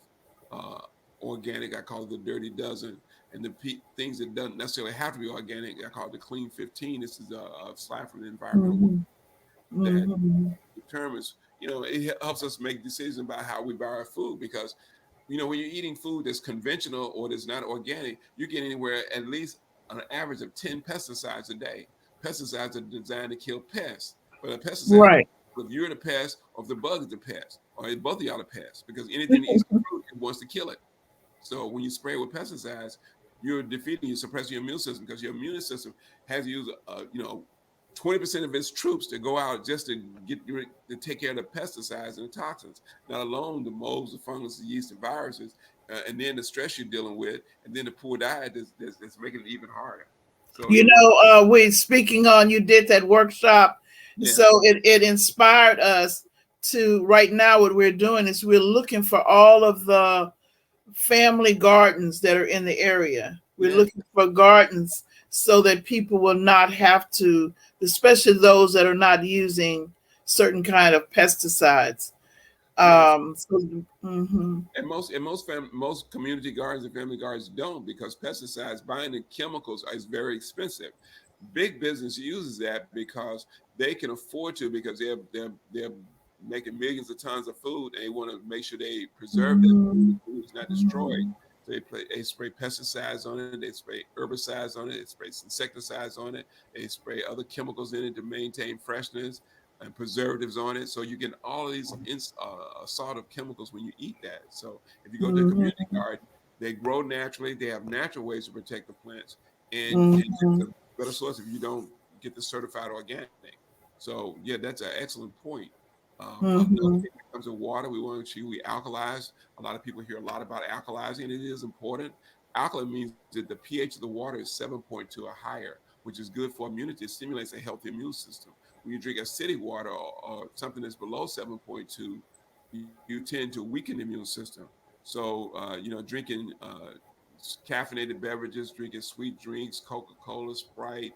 uh, organic. I call it the dirty dozen. And the things that doesn't necessarily have to be organic, I call it the clean 15. This is a slide from the environmental world Mhm. that Mhm. determines, it helps us make decisions about how we buy our food because when you're eating food that's conventional or that's not organic, you're getting anywhere at least an average of 10 pesticides a day. Pesticides are designed to kill pests, but a pesticide, Right. if you're the pest or if the bug is the pest, or if both of y'all the pest, because anything that eats the fruit, it wants to kill it. So when you spray with pesticides, you're defeating, you're suppressing your immune system because your immune system has used, 20% of its troops to go out just to to take care of the pesticides and the toxins, not alone the molds, the fungus, the yeast, and viruses, and then the stress you're dealing with, and then the poor diet that's making it even harder. So You know, we speaking on you did that workshop, yeah, so it inspired us to right now. What we're doing is we're looking for all of the family gardens that are in the area. We're yeah, looking for gardens so that people will not have to, especially those that are not using certain kind of pesticides. yes. So, mhm. And most community gardens and family gardens don't because pesticides buying the chemicals is very expensive. Big business uses that because they can afford to because they're making millions of tons of food and they want to make sure they preserve that food. The Mhm. food is not destroyed. Mhm. So they spray pesticides on it, they spray herbicides on it, they spray insecticides on it, they spray other chemicals in it to maintain freshness and preservatives on it. So you get all of these assault of chemicals when you eat that. So if you go to a community Mhm. garden, they grow naturally. They have natural ways to protect the plants, and it's Mhm. a better source if you don't get the certified organic. So yeah, that's an excellent point. Another Mhm. thing when it comes to water, we want to make sure we alkalize. A lot of people hear a lot about alkalizing, and it is important. Alkaline means that the pH of the water is 7.2 or higher, which is good for immunity. It stimulates a healthy immune system. When you drink acidic water or something that's below 7.2, you tend to weaken the immune system. So, drinking caffeinated beverages, drinking sweet drinks, Coca-Cola, Sprite,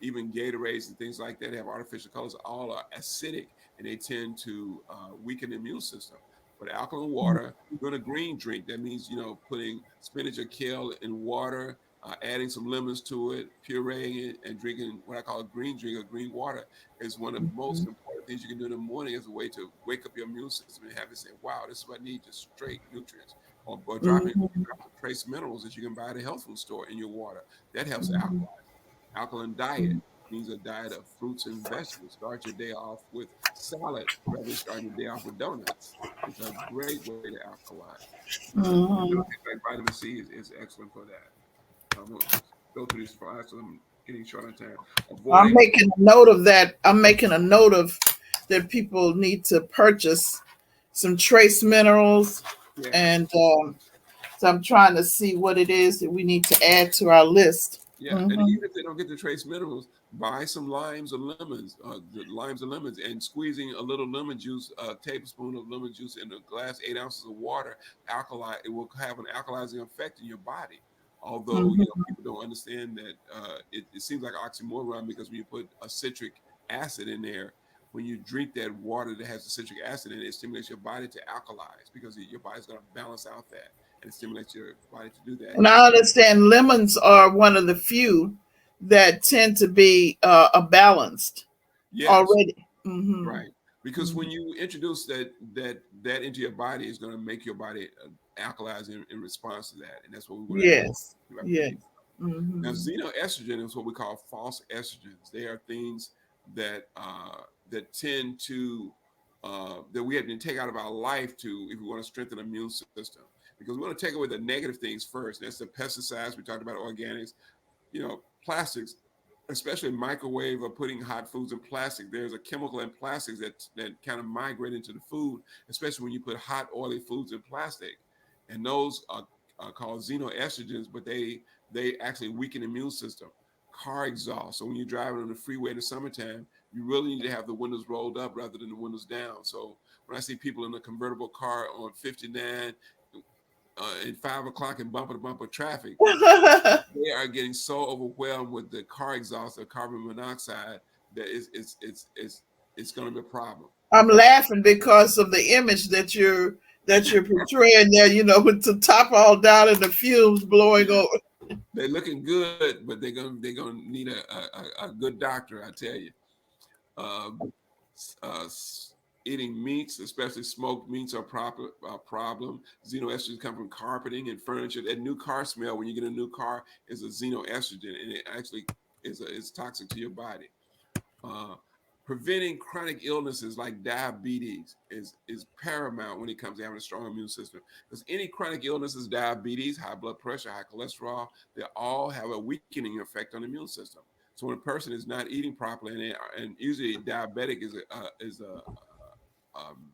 even Gatorades and things like that have artificial colors, all are acidic and they tend to weaken the immune system. But alkaline water, doing a green drink, that means, putting spinach or kale in water, adding some lemons to it, pureeing it, and drinking what I call a green drink or green water is one of the most important things you can do in the morning as a way to wake up your immune system and have it say, wow, this is what I need, just straight nutrients. Or dropping Mhm. drops of trace minerals that you can buy at a health food store in your water. That helps Mhm. alkalize. Alkaline diet means a diet of fruits and vegetables. Start your day off with salad rather than starting your day off with donuts. It's a great way to alkalize. Little Mhm. things like vitamin C is excellent for that. I'm going to go through these slides so I'm getting short on time. I'm Avoiding, making a note of that. I'm making a note of that people need to purchase some trace minerals, yeah, and so I'm trying to see what it is that we need to add to our list. yeah. And Hmm. even if they don't get the trace minerals, buy some limes or lemons, limes or lemons, and squeezing a little lemon juice, a tablespoon of lemon juice in a glass, 8 ounces of water, alkali, it will have an alkalizing effect in your body. Although, Hmm. people don't understand that it seems like oxymoron because when you put a citric acid in there, when you drink that water that has the citric acid in it, it stimulates your body to alkalize because your body's going to balance out that and it stimulates your body to do that. And I understand lemons are one of the few that tend to be balanced Yes, already. Hmm. right. Because when you introduce that into your body, it's going to make your body alkalize in response to that, and that's what we want to do Yes. by Yes. putting. Now, Hmm. xenoestrogen is what we call false estrogens. They are things that tend to that we have to take out of our life to if we want to strengthen the immune system. Because we want to take away the negative things first. That's the pesticides. We talked about organics. Plastics, especially microwave or putting hot foods in plastic. There's a chemical in plastics that kind of migrate into the food, especially when you put hot, oily foods in plastic. And those are called xenoestrogens, but they actually weaken the immune system. car exhaust. So when you're driving on the freeway in the summertime, you really need to have the windows rolled up rather than the windows down. So when I see people in a convertible car on 59 at 5 o'clock in bumper to bumper traffic, they are getting so overwhelmed with the car exhaust or carbon monoxide that it's going to be a problem. I'm laughing because of the image that you're portraying there, with the top all down and the fumes blowing Yeah, over. they're looking good, but they're gonna need a good doctor. I tell you. Um, uh, Eating meats, especially smoked meats, are proper a problem. Xenoestrogens come from carpeting and furniture. That new car smell when you get a new car is a xenoestrogen, and it actually is toxic to your body. Uh, Preventing chronic illnesses like diabetes is paramount when it comes to having a strong immune system. Because any chronic illnesses, diabetes, high blood pressure, high cholesterol, they all have a weakening effect on the immune system. So when a person is not eating properly, and usually diabetic um,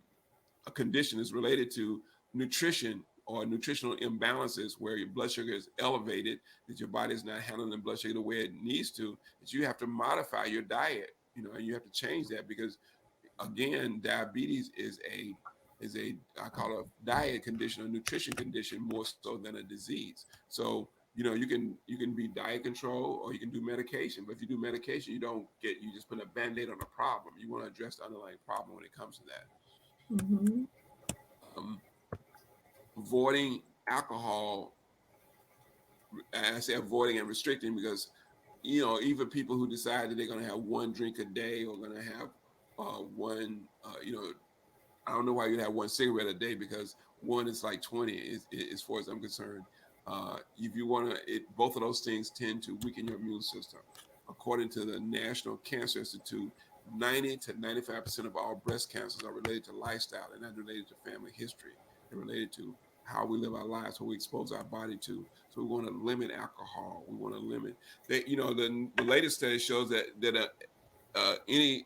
a condition is related to nutrition or nutritional imbalances where your blood sugar is elevated, that your body is not handling the blood sugar the way it needs to, that you have to modify your diet, and you have to change that because again, diabetes is a I call it a diet condition, a nutrition condition more so than a disease. So you can be diet control or you can do medication, but if you do medication, you just put a band-aid on a problem. You want to address the underlying problem when it comes to that. Hmm. um, Avoiding alcohol. I say avoiding and restricting because even people who decide that they're going to have one drink a day or going to have one I don't know why you'd have one cigarette a day because one is like 20 as far as I'm concerned. If you want to, both of those things tend to weaken your immune system. According to the National Cancer Institute, 90 to 95% of all breast cancers are related to lifestyle. They're not related to family history. They're related to how we live our lives, what we expose our body to. So we want to limit alcohol. We want to limit that. The latest study shows that any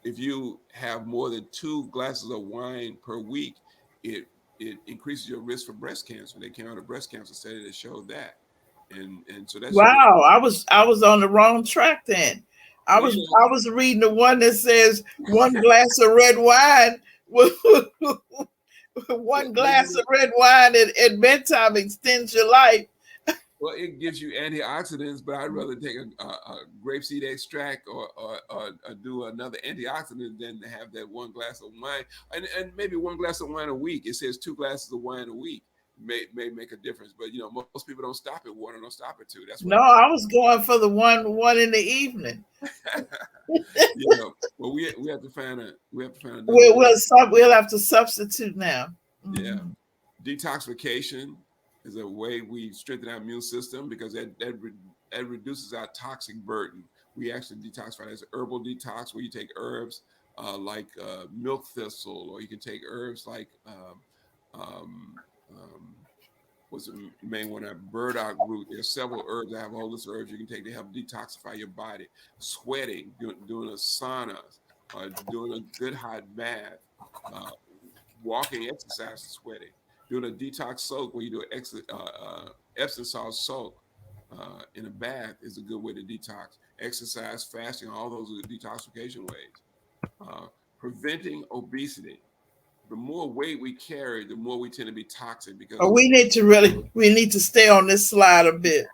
if you have more than 2 glasses of wine per week, it it increases your risk for breast cancer. They came out a breast cancer study that showed that, and so that should be Wow, I was on the wrong track then. I well, was I was reading the one that says one glass of red wine, one well, glass of red wine at bedtime extends your life. well, it gives you antioxidants, but I'd rather take a grapeseed extract or do another antioxidant than to have that 1 glass of wine and maybe 1 glass of wine a week. It says 2 glasses of wine a week may make a difference, but most people don't stop at one or don't stop at two. That's what No, I was going for the one in the evening. well, we have to find another We'll way. we'll, sub, we'll have to substitute now. Yeah, Mhm. detoxification is a way we strengthen our immune system because that reduces our toxic burden. We actually detoxify. There's herbal detox where you take herbs like milk thistle, or you can take herbs like um, um, what's the main one? Burdock root. There's several herbs. I have all these herbs you can take to help detoxify your body. Sweating, doing a sauna, doing a good hot bath, uh, walking, exercise, sweating. Doing a detox soak where you do Epsom salt soak in a bath is a good way to detox. Exercise, fasting, all those are detoxification ways. Uh, Preventing obesity. The more weight we carry, the more we tend to be toxic But because we need to stay on this slide a bit.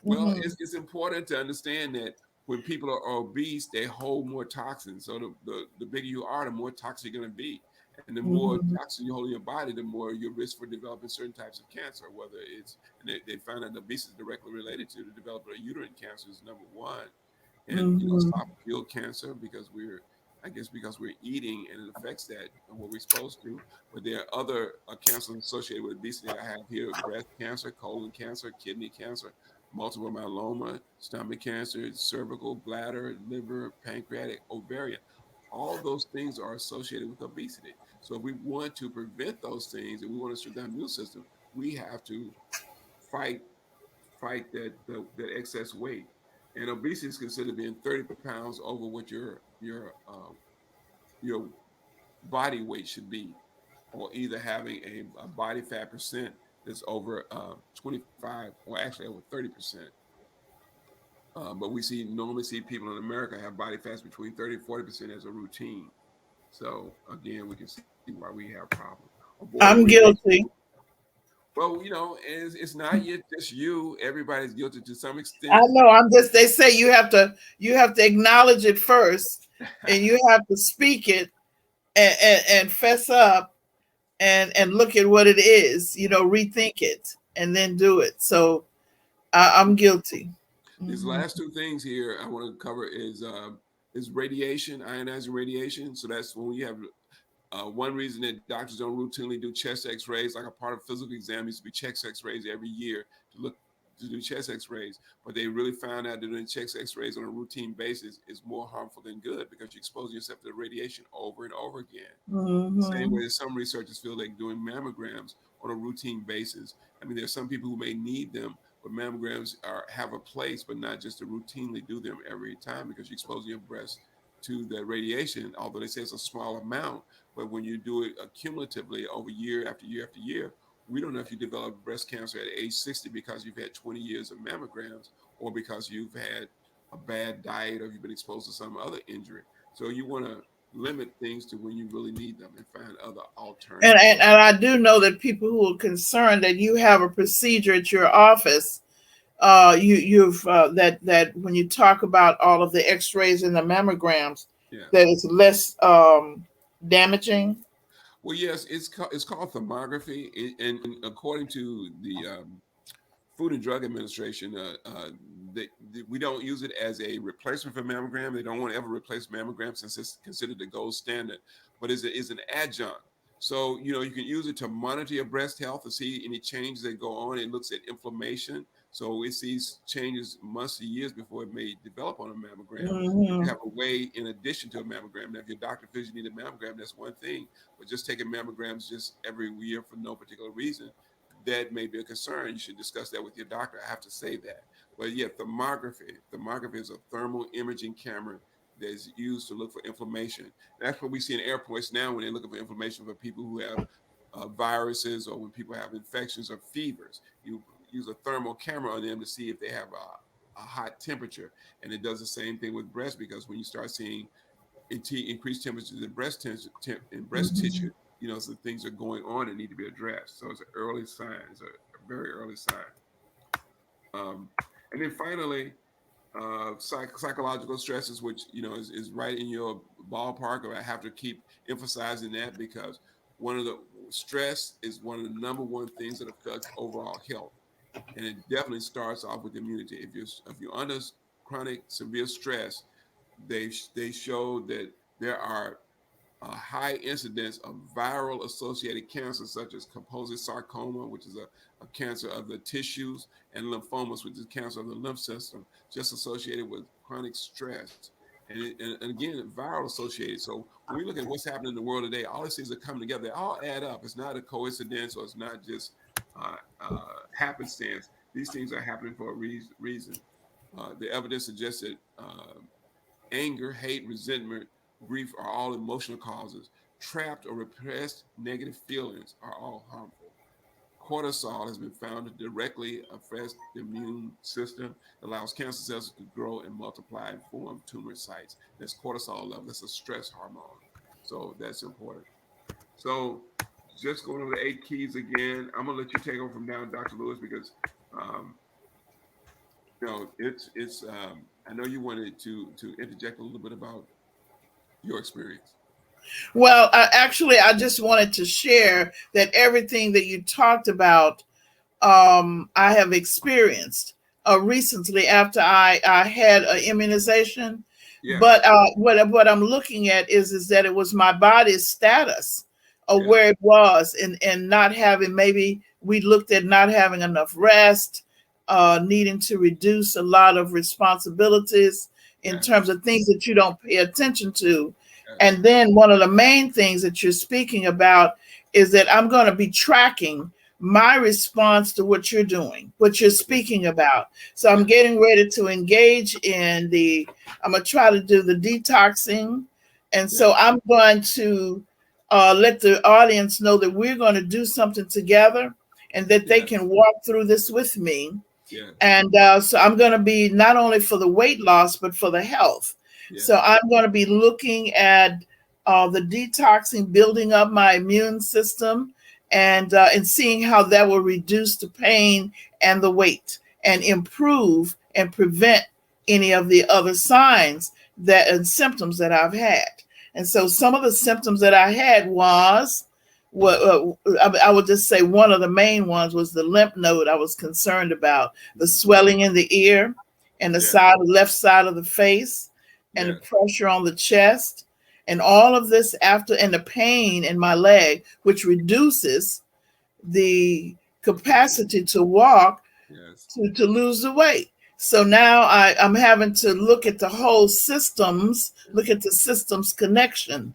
well, Hmm. it's important to understand that when people are obese, they hold more toxins. So the bigger you are, the more toxic you're going to be. And the more Hmm. toxin you hold in your body, the more your risk for developing certain types of cancer, whether and they find that obesity is directly related to the development of uterine cancer is number one. And Hmm. esophageal cancer because I guess because we're eating and it affects that what we're supposed to. But there are other cancers associated with obesity. I have here breast cancer, colon cancer, kidney cancer, multiple myeloma, stomach cancer, cervical, bladder, liver, pancreatic, ovarian. All those things are associated with obesity. So if we want to prevent those things and we want to strengthen our immune system, we have to fight that excess weight. And obesity is considered being 30 pounds over what your body weight should be, or either having a body fat percent that's over 25 or actually over 30%. But we normally see people in America have body fats between 30 and 40% as a routine. So again, we can see why we have problems. Avoid I'm radiation. guilty. Well, it's not yet just you. Everybody's guilty to some I extent. know. I'm just. They say you have to acknowledge it first, and you have to speak it and fess up and look at what it is. Rethink it and then do it. So I'm guilty. These Mhm. last two things here I want to cover is radiation, ionizing radiation. So that's when you have one reason that doctors don't routinely do chest X-rays, like a part of physical exam, used to be chest X-rays every year to do chest X-rays. But they really found out that doing chest X-rays on a routine basis is more harmful than good because you expose yourself to the radiation over and over again. The same Mhm. way that some researchers feel like doing mammograms on a routine basis. I mean, there's some people who may need them, but mammograms have a place, but not just to routinely do them every time because you expose your breast to the radiation. Although they say it's a small amount, but when you do it cumulatively over year after year after year, we don't know if you develop breast cancer at age 60 because you've had 20 years of mammograms or because you've had a bad diet or you've been exposed to some other injury. So you want to limit things to when you really need them and find other And, alternatives. and and I do know that people who are concerned that you have a procedure at your office, you've that when you talk about all of the X-rays and the mammograms, Yes. that it's less damaging. Well, yes, it's called thermography, and according to the Food and Drug Administration, we don't use it as a replacement for mammogram. They don't want to ever replace mammogram since it's considered the gold standard, but is an adjunct. So you can use it to monitor your breast health to see any changes that go on. It looks at inflammation, so it sees changes months to years before it may develop on a mammogram. But you Hmm. have a way in addition to a mammogram. Now, if your doctor feels you need a mammogram, that's one thing. But just taking mammograms just every year for no particular reason, that may be a concern. You should discuss that with your doctor. I have to say that. But yeah, thermography is a thermal imaging camera that's used to look for inflammation. And that's what we see in airports now when they're looking for inflammation for people who have viruses or when people have infections or fevers. You use a thermal camera on them to see if they have a hot temperature. And it does the same thing with breast because when you start seeing increased temperatures in in breast Hmm. tissue, so things are going on that need to be addressed. So it's an early sign. It's a very early sign. Um, and then finally, psychological stresses, which is right in your ballpark. Or I have to keep emphasizing that because one of the stress is one of the number one things that affects overall health, and it definitely starts off with immunity. If you're under chronic severe stress, they show that there are a high incidence of viral associated cancers such as composite sarcoma, which is a cancer of the tissues, and lymphomas, which is cancer of the lymph system, just associated with chronic stress. And again, viral associated. So when we look at what's happening in the world today, all these things are coming together. They all add up. It's not a coincidence or it's not just happenstance. These things are happening for a reason. The evidence suggests that anger, hate, resentment, grief are all emotional causes. Trapped or repressed negative feelings are all harmful. Cortisol has been found to directly affect the immune system, allows cancer cells to grow and multiply and form tumor sites. That's cortisol level. That's a stress hormone. So that's important. So just going over the 8 keys again. I'm gonna let you take over from now, Dr. Lewis, because um, it's. I know you wanted to interject a little bit about your experience. Well, I just wanted to share that everything that you talked about, I have experienced recently after I had an immunization. Yes, But what I'm looking at is that it was my body's status of yes, where it was, and not having, maybe we looked at not having enough rest, needing to reduce a lot of responsibilities in yes, terms of things that you don't pay attention to. yes, And then one of the main things that you're speaking about is that I'm going to be tracking my response to what you're doing, what you're yes, speaking about. So I'm yes, getting ready to engage in I'm going to try to do the detoxing. And so yes, I'm going to let the audience know that we're going to do something together and that they yes, can walk through this with me. Yes. And so I'm going to be not only for the weight loss, but for the health. So Yes. I'm going to be looking at the detoxing, building up my immune system, and seeing how that will reduce the pain and the weight and improve and prevent any of the other signs that and symptoms that I've had. And so some of the symptoms that I had was what I would just say one of the main ones was the lymph node I was concerned about, the Mhm. swelling in the ear and the Yes. left side of the face and the Yes. pressure on the chest and all of this after and the pain in my leg, which reduces the capacity to walk Yes. to lose the weight. So now I'm having to look at the whole systems, look Yes. at the systems connection.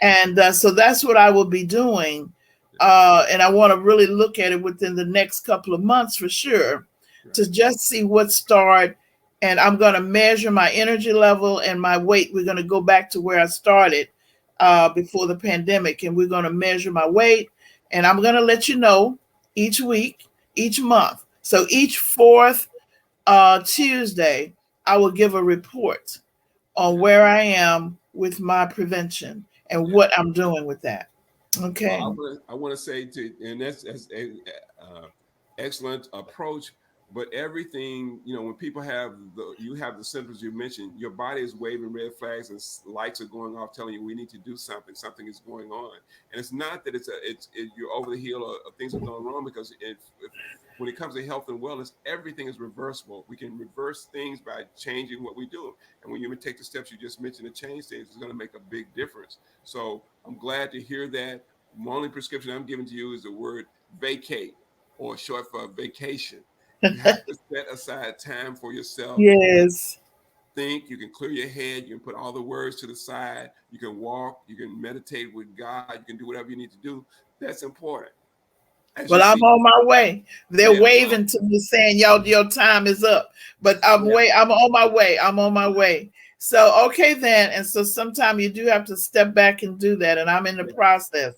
Mhm. And so that's what I will be doing. Yes. And I want to really look at it within the next couple of months for sure to Right. just see what start. And I'm going to measure my energy level and my weight. We're going to go back to where I started before the pandemic. And we're going to measure my weight. And I'm going to let you know each week, each month. So each fourth Tuesday, I will give a report on Yeah. where I am with my prevention and Yeah. what I'm doing with that. Well, Okay. I want to say to, and that's a excellent approach. But everything, when people have you have the symptoms you mentioned, your body is waving red flags and lights are going off, telling you we need to do something. Something is going on, and it's not that you're over the hill or things are going wrong because if when it comes to health and wellness, everything is reversible. We can reverse things by changing what we do, and when you take the steps you just mentioned to change things, it's going to make a big difference. So I'm glad to hear that. The only prescription I'm giving to you is the word vacate, or short for vacation. You have to set aside time for yourself. Yes. Think, you can clear your head, you can put all the words to the side, you can walk, you can meditate with God, you can do whatever you need to do. That's important. As you Well, I'm see, on my way. They're yeah, well, waving to me saying, "Y'all, your time is up." But yeah, I'm on my way. I'm on my way. So okay then. And so sometimes you do have to step back and do that. And I'm in the yeah, process.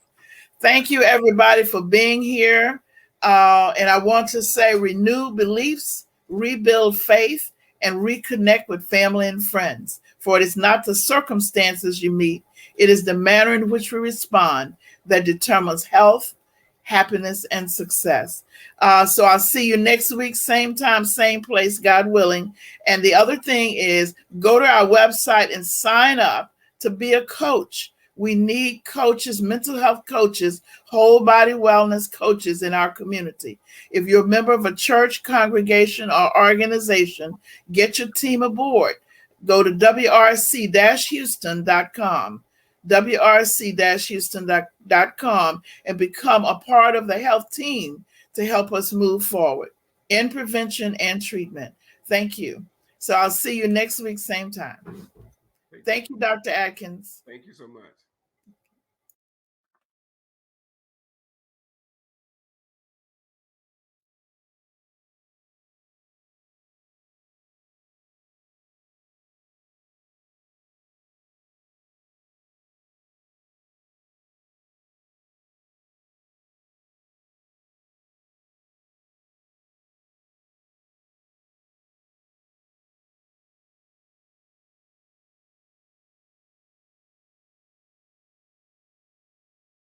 Thank you, everybody, for being here. And I want to say renew beliefs, rebuild faith, and reconnect with family and friends. For it is not the circumstances you meet, it is the manner in which we respond that determines health, happiness, and success. So I'll see you next week, same time, same place, God willing. And the other thing is go to our website and sign up to be a coach. We need coaches, mental health coaches, whole body wellness coaches in our community. If you're a member of a church, congregation, or organization, get your team aboard. Go to wrc-houston.com, wrc-houston.com, and become a part of the health team to help us move forward in prevention and treatment. Thank you. So I'll see you next week, same time. thank you. Thank you, Dr. Atkins. Thank you so much.